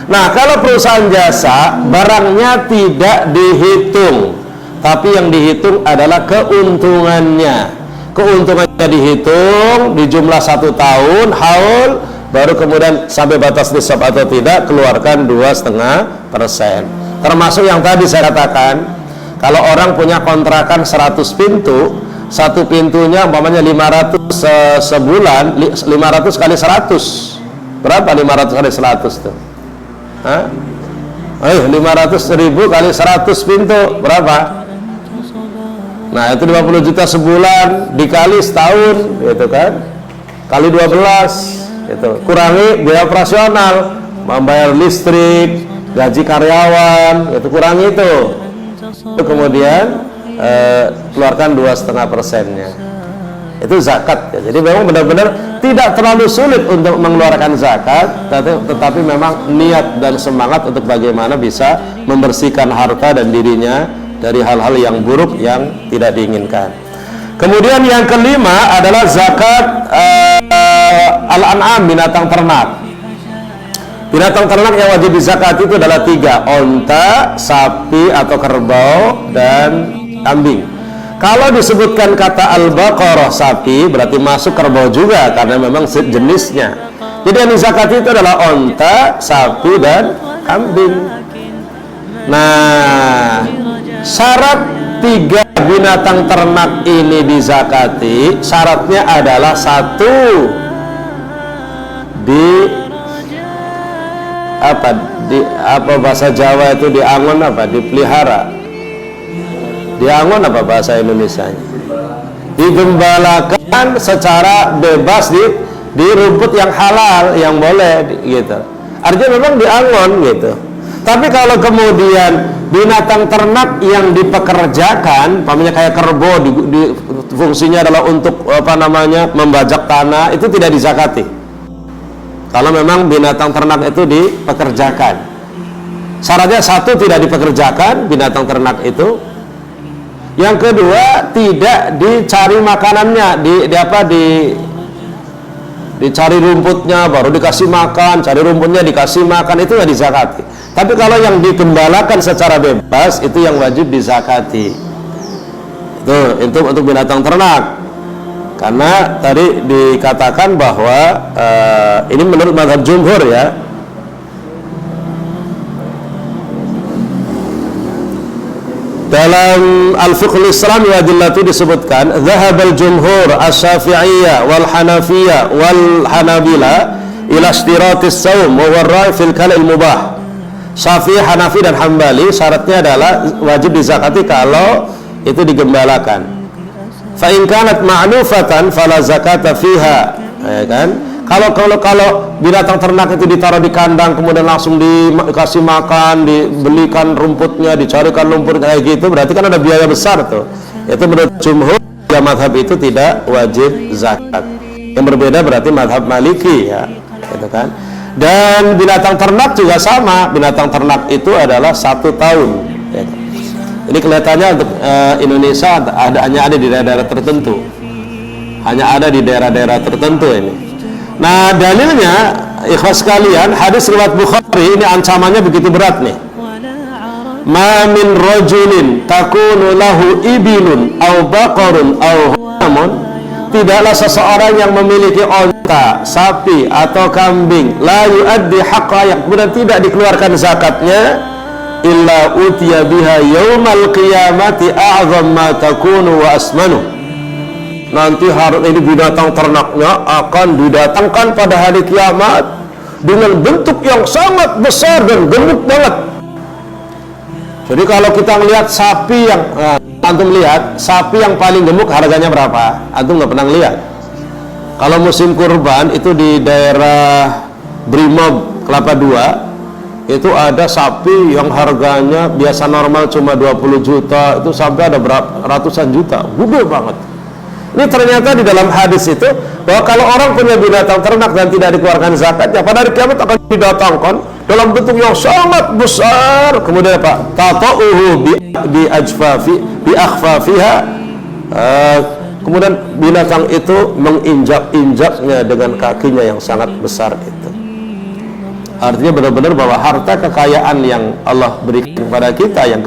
Nah, kalau perusahaan jasa, barangnya tidak dihitung, tapi yang dihitung adalah keuntungannya. Keuntungannya dihitung di jumlah 1 tahun, haul, baru kemudian sampai batas nisab atau tidak, keluarkan 2,5%. Termasuk yang tadi saya katakan, kalau orang punya kontrakan 100 pintu, satu pintunya umpamanya 500 sebulan, 500 kali 100. Berapa 500 kali 100 tuh? 500.000 kali 100 pintu berapa? Nah, itu 50 juta sebulan dikali setahun, gitu kan? Kali 12, gitu. Kurangi biaya operasional, membayar listrik, gaji karyawan, itu kurangi itu. Kemudian keluarkan 2,5%-nya. Itu zakat ya. Jadi memang benar-benar tidak terlalu sulit untuk mengeluarkan zakat, tetapi memang niat dan semangat untuk bagaimana bisa membersihkan harta dan dirinya dari hal-hal yang buruk yang tidak diinginkan. Kemudian yang kelima adalah zakat al-an'am, binatang ternak. Binatang ternak yang wajib dizakat itu adalah 3: onta, sapi atau kerbau, dan kambing. Kalau disebutkan kata al-baqarah sapi, berarti masuk kerbau juga karena memang jenisnya. Jadi yang dizakati itu adalah onta, sapi, dan kambing. Nah, syarat 3 binatang ternak ini dizakati, syaratnya adalah 1, bahasa Jawa itu diangon dipelihara. Diangon bahasa Indonesianya? Digembalakan secara bebas di rumput yang halal, yang boleh, gitu. Artinya memang diangon, gitu. Tapi kalau kemudian binatang ternak yang dipekerjakan, umpamanya kayak kerbau, fungsinya adalah untuk membajak tanah, itu tidak dizakati. Kalau memang binatang ternak itu dipekerjakan, syaratnya 1, tidak dipekerjakan binatang ternak itu. Yang kedua, tidak dicari makanannya, dicari rumputnya baru dikasih makan, cari rumputnya dikasih makan, itu nggak dizakati. Tapi kalau yang digembalakan secara bebas, itu yang wajib dizakati. Itu untuk binatang ternak. Karena tadi dikatakan bahwa ini menurut mazhab jumhur ya. Dalam Al-Fiqhul Islami wa Adillatu disebutkan, "Dhahabal jumhur asy-Syafi'iyyah wal Hanafiyyah wal Hanabila ila ishtiratis shaum wa ar-ra'i fil kalil mubah." Syafi'i, Hanafi, dan Hambali syaratnya adalah wajib dizakati kalau itu digembalakan. Fa in kanat ma'lufatan fala zakata fiha, ya kan? Kalau binatang ternak itu ditaruh di kandang kemudian langsung dikasih makan, dibelikan rumputnya, dicarikan lumpur kayak gitu, berarti kan ada biaya besar tuh. Itu menurut jumhur ya, mazhab itu tidak wajib zakat. Yang berbeda berarti mazhab Maliki ya, gitu kan. Dan binatang ternak juga sama, binatang ternak itu adalah 1 tahun. Ya. Ini kelihatannya untuk Indonesia hanya ada di daerah-daerah tertentu. Hanya ada di daerah-daerah tertentu ini. Nah, dalilnya ikhwas sekalian, hadis riwayat Bukhari ini ancamannya begitu berat nih. Ma min rajulin takunu lahu ibilun aw baqarun aw ghanam, tidaklah seseorang yang memiliki onta, sapi atau kambing, la yuaddi haqqa, yang kemudian tidak dikeluarkan zakatnya, illa utiya biha yaumal qiyamati a'zam ma takunu wa asmanu. Nanti hari ini binatang ternaknya akan didatangkan pada hari kiamat dengan bentuk yang sangat besar dan gemuk banget. Jadi kalau kita melihat sapi yang antum lihat sapi yang paling gemuk harganya berapa? Antum nggak pernah lihat. Kalau musim kurban itu di daerah Brimob Kelapa II itu ada sapi yang harganya biasa normal cuma 20 juta, itu sampai ada ratusan juta, gede banget. Ini ternyata di dalam hadis itu bahwa kalau orang punya binatang ternak dan tidak dikeluarkan zakatnya, pada hari kiamat akan didatangkan dalam bentuk yang sangat besar. Kemudian apa? Tata'uhu bi akhfafiha. Kemudian binatang itu menginjak-injaknya dengan kakinya yang sangat besar itu. Artinya benar-benar bahwa harta kekayaan yang Allah berikan kepada kita yang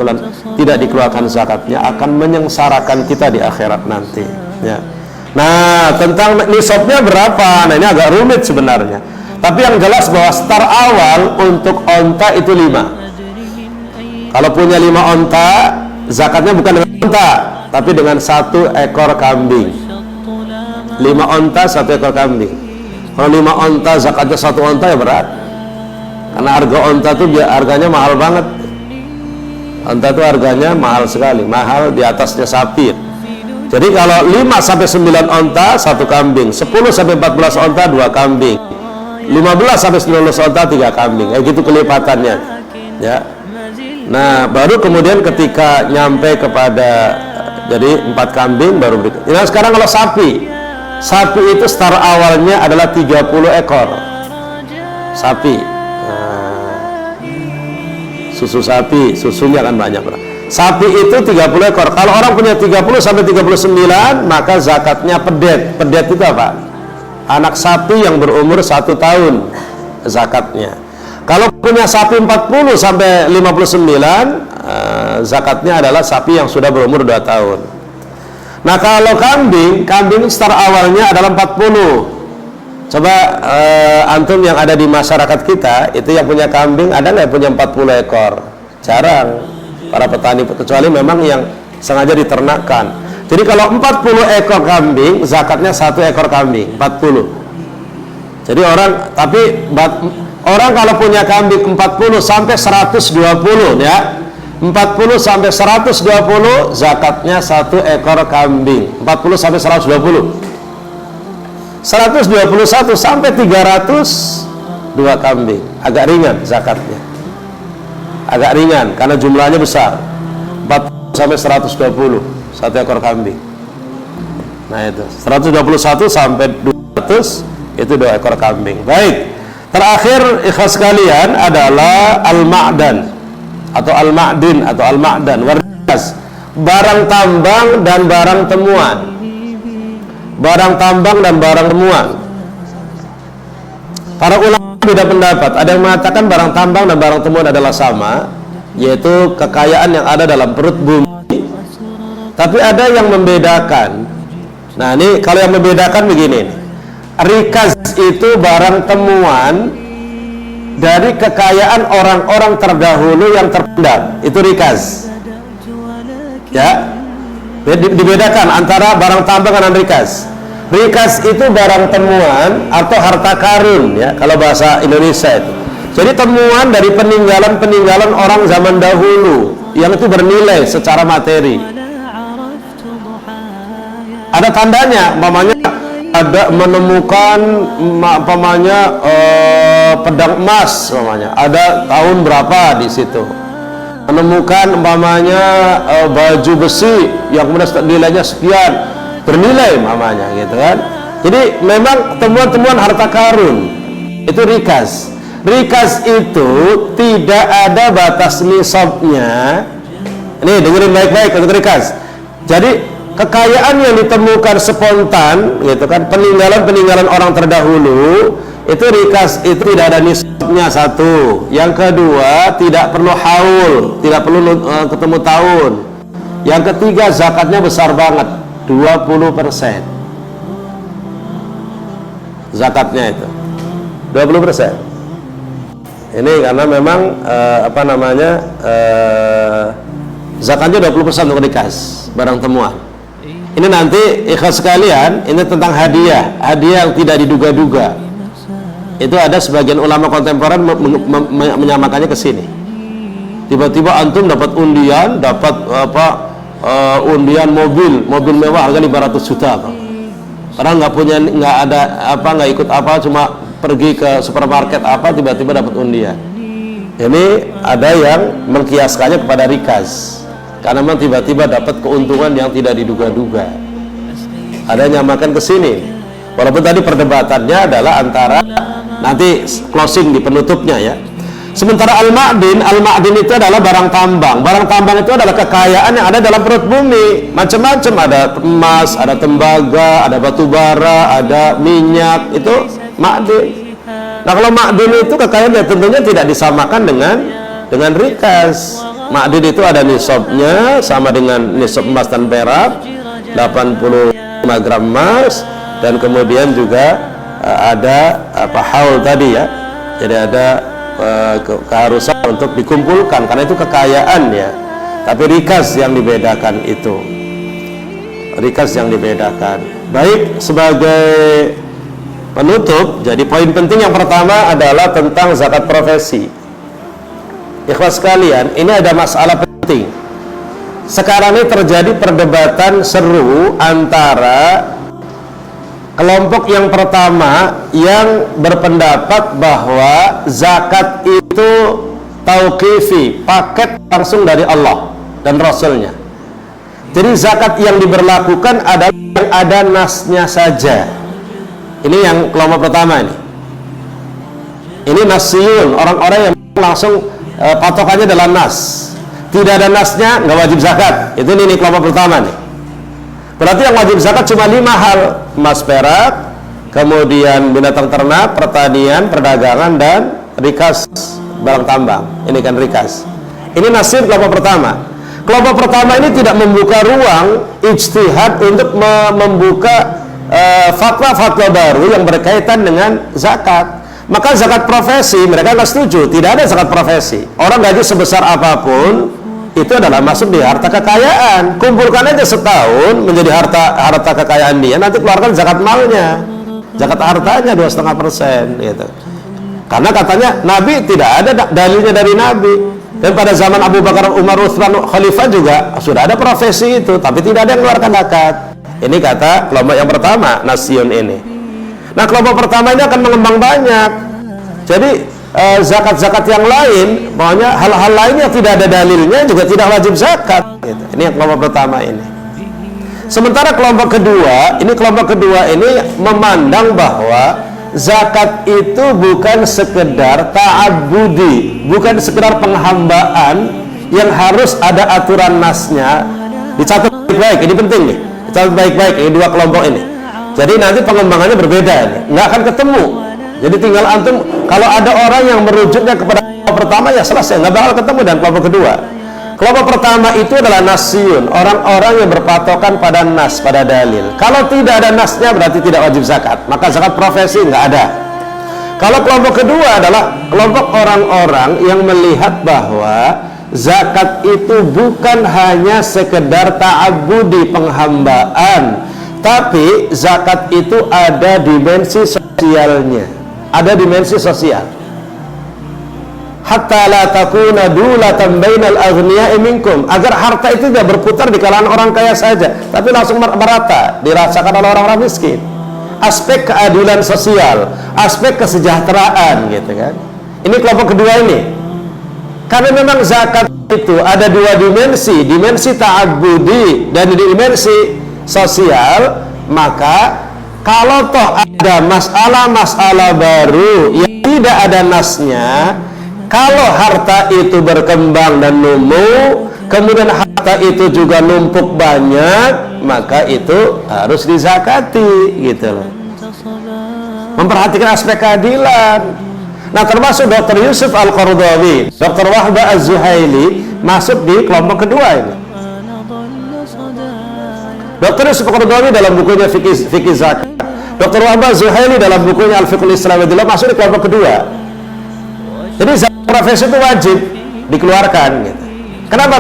tidak dikeluarkan zakatnya akan menyengsarakan kita di akhirat nanti. Ya. Nah, tentang nisabnya berapa? Nah, ini agak rumit sebenarnya. Tapi yang jelas bahwa start awal untuk onta itu 5. Kalau punya 5 onta, zakatnya bukan dengan onta, tapi dengan 1 ekor kambing. 5 onta 1 ekor kambing. Kalau 5 onta zakatnya 1 onta ya berat. Karena harga onta itu harganya mahal banget. Onta itu harganya mahal sekali, mahal di atasnya sapi. Jadi kalau 5 sampai 9 onta 1 kambing, 10 sampai 14 onta 2 kambing, 15 sampai 19 onta 3 kambing. Gitu kelipatannya. Ya. Nah, baru kemudian ketika nyampe kepada jadi 4 kambing baru berikut. Nah, sekarang kalau sapi itu start awalnya adalah 30 ekor. Sapi. Susu sapi, susunya kan banyak. Sapi itu 30 ekor. Kalau orang punya 30 sampai 39, maka zakatnya pedet. Pedet itu apa? Anak sapi yang berumur 1 tahun zakatnya. Kalau punya sapi 40 sampai 59, zakatnya adalah sapi yang sudah berumur 2 tahun. Nah, kalau kambing start awalnya adalah 40. Coba antum yang ada di masyarakat kita, itu yang punya kambing, ada nggak yang punya 40 ekor? Jarang. Para petani, kecuali memang yang sengaja diternakkan. Jadi kalau 40 ekor kambing, zakatnya 1 ekor kambing, 40. Jadi orang kalau punya kambing 40 sampai 120 ya, 40 sampai 120 zakatnya 1 ekor kambing. 40 sampai 120. 121 sampai 300 2 kambing. Agak ringan zakatnya. Agak ringan karena jumlahnya besar. 40 sampai 120 1 ekor kambing. Nah, itu 121 sampai 200 itu 2 ekor kambing. Baik. Terakhir ikhlas sekalian adalah al-ma'dan atau al-ma'din atau al-ma'dan, wargas, barang tambang dan barang temuan. Barang tambang dan barang temuan. Para ulama beda pendapat. Ada yang mengatakan barang tambang dan barang temuan adalah sama, yaitu kekayaan yang ada dalam perut bumi. Tapi ada yang membedakan. Nah, ini kalau yang membedakan begini. Rikaz itu barang temuan dari kekayaan orang-orang terdahulu yang terpendam. Itu rikaz. Ya. Dibedakan antara barang tambang dan rikaz. Rikaz itu barang temuan atau harta karun ya, kalau bahasa Indonesia itu. Jadi temuan dari peninggalan-peninggalan orang zaman dahulu yang itu bernilai secara materi. Ada tandanya, umpamanya ada menemukan pedang emas, umpamanya ada tahun berapa di situ. Menemukan umpamanya baju besi yang kemudian nilainya sekian, bernilai umpamanya gitu kan. Jadi memang temuan-temuan harta karun itu rikaz. Rikaz itu tidak ada batas nisabnya Ini dengerin baik-baik untuk rikas. Jadi kekayaan yang ditemukan spontan, gitu kan, peninggalan orang terdahulu, itu rikas itu tidak ada nisabnya satu. Yang kedua, tidak perlu haul, tidak perlu ketemu tahun. Yang ketiga, zakatnya besar banget, 20%. Zakatnya itu 20%. Ini karena memang zakatnya 20% untuk rikas, barang temuan. Ini nanti ikhlas sekalian, ini tentang hadiah yang tidak diduga-duga. Itu ada sebagian ulama kontemporer menyamakannya ke sini. Tiba-tiba antum dapat undian, undian mobil mewah harga 500 juta. Orang nggak ikut cuma pergi ke supermarket tiba-tiba dapat undian. Ini ada yang mengkiaskannya kepada rikas, karena memang tiba-tiba dapat keuntungan yang tidak diduga-duga. Ada yang nyamakan ke sini. Walaupun tadi perdebatannya adalah antara nanti closing di penutupnya ya. Sementara al-ma'din itu adalah barang tambang. Barang tambang itu adalah kekayaan yang ada dalam perut bumi. Macam-macam, ada emas, ada tembaga, ada batu bara, ada minyak, itu ma'din. Nah, kalau ma'din itu kekayaan yang tentunya tidak disamakan dengan rikas. Ma'din itu ada nisabnya sama dengan nisab emas dan perak, 85 gram emas, dan kemudian juga ada haul tadi ya. Jadi ada keharusan untuk dikumpulkan, karena itu kekayaan ya. Tapi rikas yang dibedakan itu. Rikas yang dibedakan. Baik, sebagai penutup, jadi poin penting yang pertama adalah tentang zakat profesi. Ikhwas sekalian, ini ada masalah penting. Sekarang ini terjadi perdebatan seru antara kelompok yang pertama yang berpendapat bahwa zakat itu tauqifi, paket langsung dari Allah dan Rasulnya. Jadi zakat yang diberlakukan adalah yang ada nasnya saja. Ini yang kelompok pertama ini. Ini nasiyun, orang-orang yang langsung patokannya dalam nas. Tidak ada nasnya, nggak wajib zakat. Itu ini kelompok pertama nih. Berarti yang wajib zakat cuma 5 hal: emas perak, kemudian binatang ternak, pertanian, perdagangan, dan rikas, barang tambang. Ini kan rikas. Ini nasib kelompok pertama. Kelompok pertama ini tidak membuka ruang ijtihad untuk membuka fatwa-fatwa baru yang berkaitan dengan zakat. Maka zakat profesi mereka nggak setuju. Tidak ada zakat profesi. Orang gaji sebesar apapun itu adalah masuk di harta kekayaan. Kumpulkan aja setahun menjadi harta kekayaan dia, nanti keluarkan zakat malnya, zakat hartanya 2,5% gitu. Karena katanya Nabi tidak ada dalilnya dari Nabi, dan pada zaman Abu Bakar, Umar, Utsman, Khalifah juga sudah ada profesi itu, tapi tidak ada yang mengeluarkan zakat. Ini kata kelompok yang pertama, nasion ini. Nah, kelompok pertama ini akan mengembang banyak. Jadi zakat-zakat yang lain, maunya hal-hal lain yang tidak ada dalilnya juga tidak wajib zakat gitu. Ini yang kelompok pertama ini. Sementara kelompok kedua ini memandang bahwa zakat itu bukan sekedar ta'abbudi, bukan sekedar penghambaan yang harus ada aturan nasnya. Dicatat baik-baik, ini penting nih. Dicatat baik-baik, ini dua kelompok ini. Jadi nanti pengembangannya berbeda nih, nggak akan ketemu. Jadi tinggal antum, kalau ada orang yang merujuknya kepada kelompok pertama, ya selesai, nggak bakal ketemu dan kelompok kedua. Kelompok pertama itu adalah nasiyun, orang-orang yang berpatokan pada nas, pada dalil. Kalau tidak ada nasnya berarti tidak wajib zakat, maka zakat profesi nggak ada. Kalau kelompok kedua adalah kelompok orang-orang yang melihat bahwa zakat itu bukan hanya sekedar ta'abbudi, penghambaan, tapi zakat itu ada dimensi sosialnya. Ada dimensi sosial. Hatta la takuna dulatan bainal aghniya'i minkum, agar harta itu tidak berputar di kalangan orang kaya saja, tapi langsung merata dirasakan oleh orang-orang miskin. Aspek keadilan sosial, aspek kesejahteraan gitu kan. Ini kelompok kedua ini. Karena memang zakat itu ada dua dimensi, dimensi ta'abbudi dan dimensi sosial, maka kalau toh ada masalah-masalah baru yang tidak ada nasnya, kalau harta itu berkembang dan numbuh, kemudian harta itu juga numpuk banyak, maka itu harus dizakati, gitu loh. Memperhatikan aspek keadilan. Nah, termasuk Dr. Yusuf Al-Qaradawi, Dr. Wahbah Az-Zuhaili masuk di kelompok kedua ini. Dr. Yusuf Al-Qaradawi dalam bukunya Fikih Zakat, Dr. Wahbah Az-Zuhaili dalam bukunya Al-Fiqhul Islami masuk di kelompok kedua. Jadi zakat profesi itu wajib dikeluarkan, gitu. Kenapa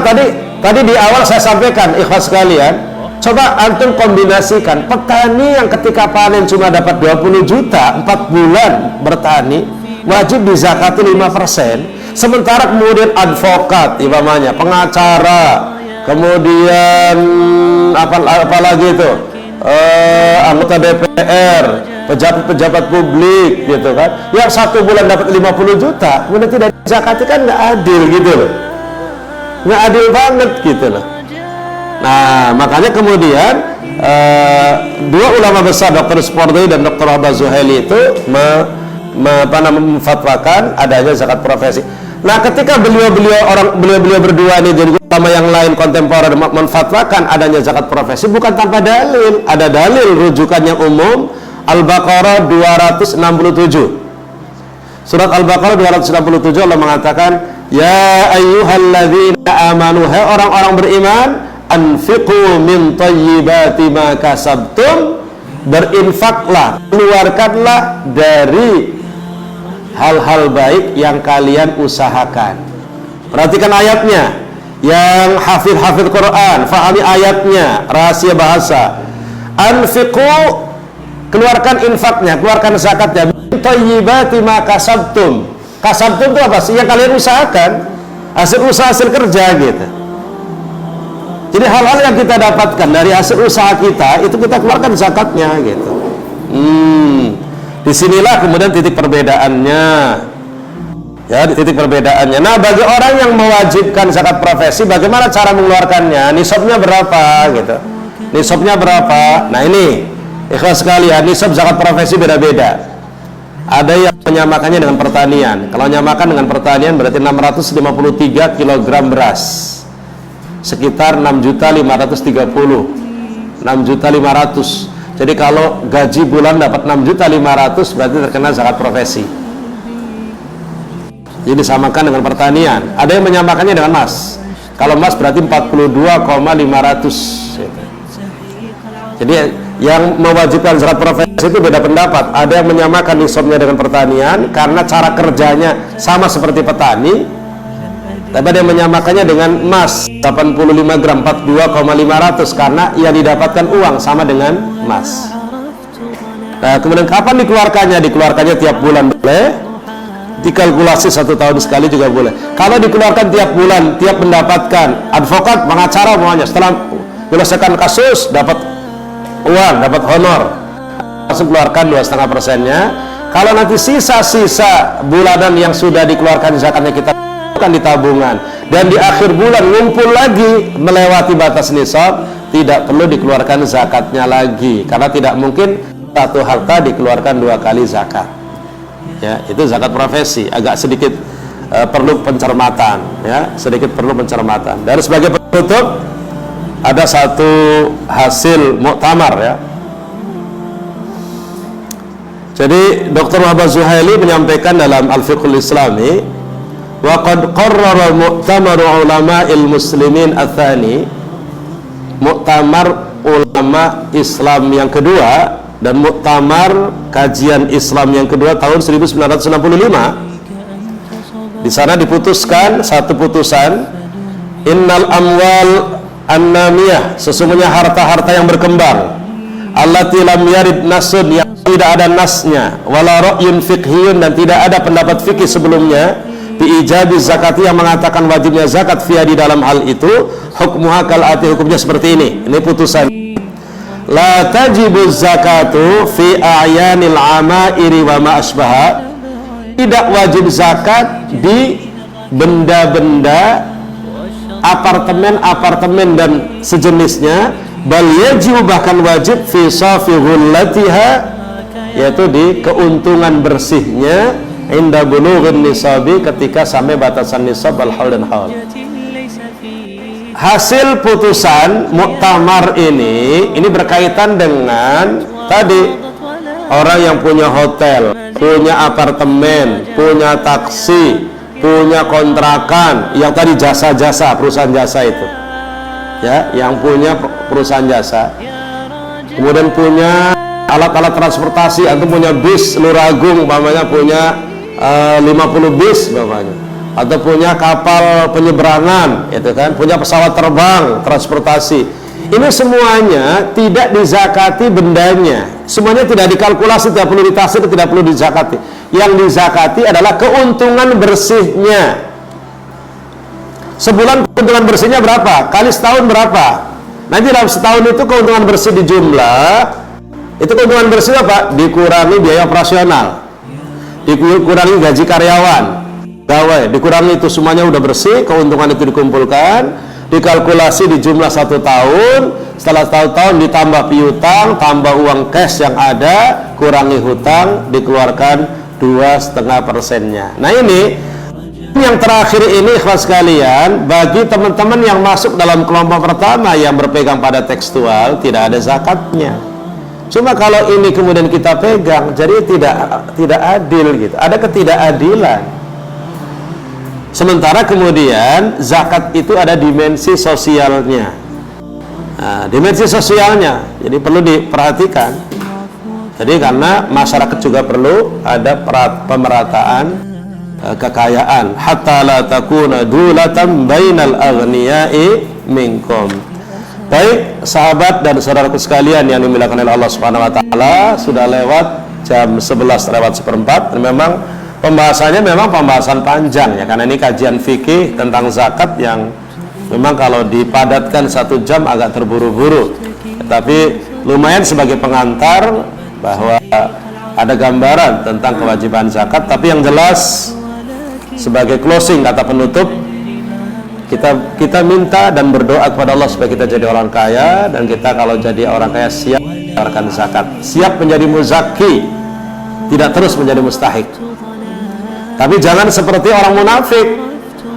tadi di awal saya sampaikan, ikhwas sekalian, coba antum kombinasikan petani yang ketika panen cuma dapat 20 juta 4 bulan bertani wajib dizakati 5%, sementara kemudian advokat, imamanya pengacara, kemudian apalagi itu anggota DPR, pejabat-pejabat publik, gitu kan, yang 1 bulan dapat 50 juta kemudian tidak dizakati, kan nggak adil, gitu loh, nggak adil banget, gitu loh. Nah, makanya kemudian dua ulama besar, Dr. Spordi dan Dr. Wahbah Az-Zuhaili itu memfatwakan adanya zakat profesi. Nah, ketika beliau berdua ini jadi ulama yang lain kontemporer memfatwakan adanya zakat profesi bukan tanpa dalil. Ada dalil rujukan yang umum, Al-Baqarah 267. Surat Al-Baqarah 267 Allah mengatakan, ya ayyuhalladzina amanu, hai orang-orang beriman, anfiqu min thayyibati ma kasabtum, berinfaklah, keluarkanlah dari hal-hal baik yang kalian usahakan. Perhatikan ayatnya, yang hafid Quran, fahami ayatnya, rahasia bahasa. Anfiqu, keluarkan infaknya, keluarkan zakatnya. Min thayyibati ma kasabtum. Kasabtum itu apa sih? Yang kalian usahakan, hasil usaha, hasil kerja, gitu. Jadi hal-hal yang kita dapatkan dari hasil usaha kita itu kita keluarkan zakatnya, gitu. Disinilah kemudian titik perbedaannya, ya, titik perbedaannya. Nah, bagi orang yang mewajibkan zakat profesi, bagaimana cara mengeluarkannya? Nisabnya berapa, gitu? Nisabnya berapa? Nah, ini ikhlas sekalian, nisab zakat profesi beda-beda. Ada yang menyamakannya dengan pertanian. Kalau menyamakan dengan pertanian berarti 653 kg beras, sekitar 6.530, 6.500. Jadi kalau gaji bulan dapat 6.500 berarti terkena zakat profesi. Jadi disamakan dengan pertanian. Ada yang menyamakannya dengan emas. Kalau emas berarti 42,500. Jadi yang mewajibkan zakat profesi itu beda pendapat. Ada yang menyamakan nisabnya dengan pertanian karena cara kerjanya sama seperti petani. Tapi ada yang menyamakannya dengan emas 85 gram 42,500 karena yang didapatkan uang sama dengan emas. Nah, kemudian kapan dikeluarkannya? Dikeluarkannya tiap bulan boleh, dikalkulasi 1 tahun sekali juga boleh. Kalau dikeluarkan tiap bulan, tiap mendapatkan advokat, pengacara semuanya, setelah menyelesaikan kasus dapat uang, dapat honor, langsung keluarkan 2,5%-nya. Kalau nanti sisa-sisa bulanan yang sudah dikeluarkan zakatnya kita di tabungan dan di akhir bulan ngumpul lagi melewati batas nisab, tidak perlu dikeluarkan zakatnya lagi karena tidak mungkin satu harta dikeluarkan 2 kali zakat. Ya, itu zakat profesi agak sedikit perlu pencermatan, ya, sedikit perlu pencermatan. Dan sebagai penutup ada satu hasil muktamar, ya. Jadi Dr. Wahbah Az-Zuhaili menyampaikan dalam Al-Fiqhul Islami, waqad qarrara mu'tamar ulama'il muslimin ats-tsani, muktamar ulama Islam yang kedua dan muktamar kajian Islam yang kedua tahun 1965. Di sana diputuskan satu putusan, innal amwal an-namiyah, sesungguhnya harta-harta yang berkembang, allati lam yarid nasun, yang tidak ada nasnya, wala ra'yun fiqhiyun, dan tidak ada pendapat fikih sebelumnya, biijabi zakati, yang mengatakan wajibnya zakat fiha, di dalam hal itu, hukmuha kal'ati, hukumnya seperti ini. Ini putusan, la tajibu zakatu fi a'yanil amairi wa ma asbaha, tidak wajib zakat di benda-benda apartemen dan sejenisnya, bal yajibu, bahkan wajib, fi safi ghullatiha, yaitu di keuntungan bersihnya, inda bulughin nisabi, ketika sampai batasan nisab al haul dan haul. hasil putusan muktamar ini berkaitan dengan tadi orang yang punya hotel, punya apartemen, punya taksi, punya kontrakan, yang tadi jasa-jasa, perusahaan jasa itu, ya, yang punya perusahaan jasa, kemudian punya alat-alat transportasi, atau punya bis Luragung, umpamanya punya 50 bis, umpamanya, atau punya kapal penyeberangan, itu kan, punya pesawat terbang, transportasi. Ini semuanya tidak dizakati bendanya, semuanya tidak dikalkulasi, tidak perlu ditasir, tidak perlu dizakati. Yang dizakati adalah keuntungan bersihnya. Sebulan keuntungan bersihnya berapa? Kali setahun berapa? Nanti dalam setahun itu keuntungan bersih di jumlah, itu keuntungan bersih apa? Dikurangi biaya operasional, dikurangi gaji karyawan, pegawai, dikurangi itu semuanya udah bersih, keuntungan itu dikumpulkan, dikalkulasi di jumlah 1 tahun, setelah 1 tahun ditambah piutang, tambah uang cash yang ada, kurangi hutang, dikeluarkan 2,5%-nya. Nah ini yang terakhir ini, ikhwas sekalian, bagi teman-teman yang masuk dalam kelompok pertama yang berpegang pada tekstual, tidak ada zakatnya. Cuma kalau ini kemudian kita pegang, jadi tidak adil gitu, ada ketidakadilan. Sementara kemudian zakat itu ada dimensi sosialnya. Nah, dimensi sosialnya jadi perlu diperhatikan. Jadi karena masyarakat juga perlu ada pemerataan kekayaan, hatta la takuna dulatan bainal aghniya'i minkum. Baik, sahabat dan saudaraku sekalian yang dimuliakan oleh Allah Subhanahu wa taala, sudah lewat jam 11:04 dan memang pembahasannya memang pembahasan panjang ya, karena ini kajian fikih tentang zakat yang memang kalau dipadatkan 1 jam agak terburu-buru, tapi lumayan sebagai pengantar bahwa ada gambaran tentang kewajiban zakat. Tapi yang jelas sebagai closing, kata penutup, kita minta dan berdoa kepada Allah supaya kita jadi orang kaya, dan kita kalau jadi orang kaya siap mengeluarkan zakat, siap menjadi muzaki, tidak terus menjadi mustahik. Tapi jangan seperti orang munafik.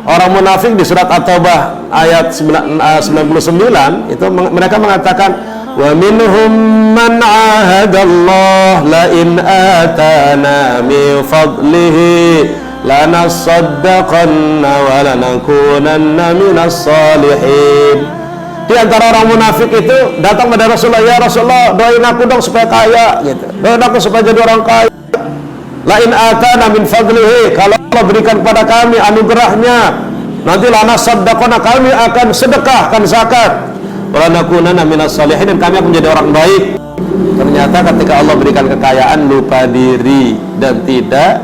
Orang munafik di surat At-Taubah ayat 99 itu mereka mengatakan, wa minhum man ahadallah la in atana min fadlihi lanasaddaqanna wa lanakunanna minas salihin. Di antara orang munafik itu datang pada Rasulullah, ya Rasulullah, doain aku dong supaya kaya gitu. Doain aku supaya jadi orang kaya. La in atana min fadlihi, kalau Allah berikan kepada kami anugerahnya, nanti lana saddaqana, kami akan sedekahkan zakat, wa lanakunanna minas salihin, dan kami akan menjadi orang baik. Ternyata ketika Allah berikan kekayaan, lupa diri dan tidak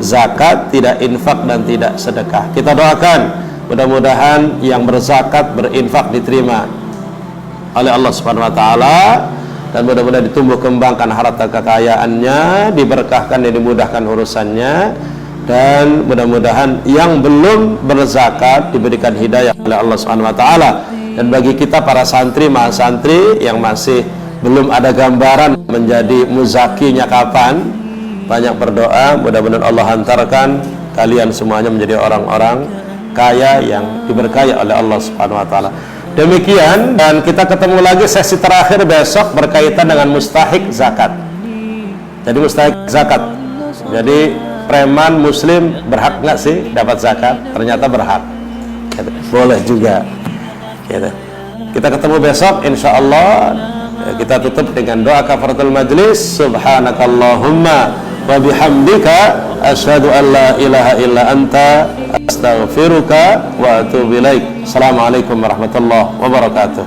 zakat, tidak infak dan tidak sedekah. Kita doakan mudah-mudahan yang berzakat, berinfak diterima oleh Allah Subhanahu wa taala, dan mudah-mudahan ditumbuh kembangkan harta kekayaannya, diberkahkan dan dimudahkan urusannya, dan mudah-mudahan yang belum berzakat diberikan hidayah oleh Allah Subhanahu wa taala. Dan bagi kita para santri, mahasantri yang masih belum ada gambaran menjadi muzakinya kapan, banyak berdoa, mudah-mudahan Allah hantarkan kalian semuanya menjadi orang-orang kaya yang diberkahi oleh Allah Subhanahu wa taala. Demikian, dan kita ketemu lagi sesi terakhir besok berkaitan dengan mustahik zakat. Jadi mustahik zakat, jadi preman muslim berhak nggak sih dapat zakat? Ternyata berhak, boleh juga gitu. Kita ketemu besok insya-Allah. Kita tutup dengan doa kafaratul majlis. Subhanakallahumma wa bihamdika asyhadu an la ilaha illa anta astaghfiruka wa atubu ilaik. Assalamualaikum warahmatullahi wabarakatuh.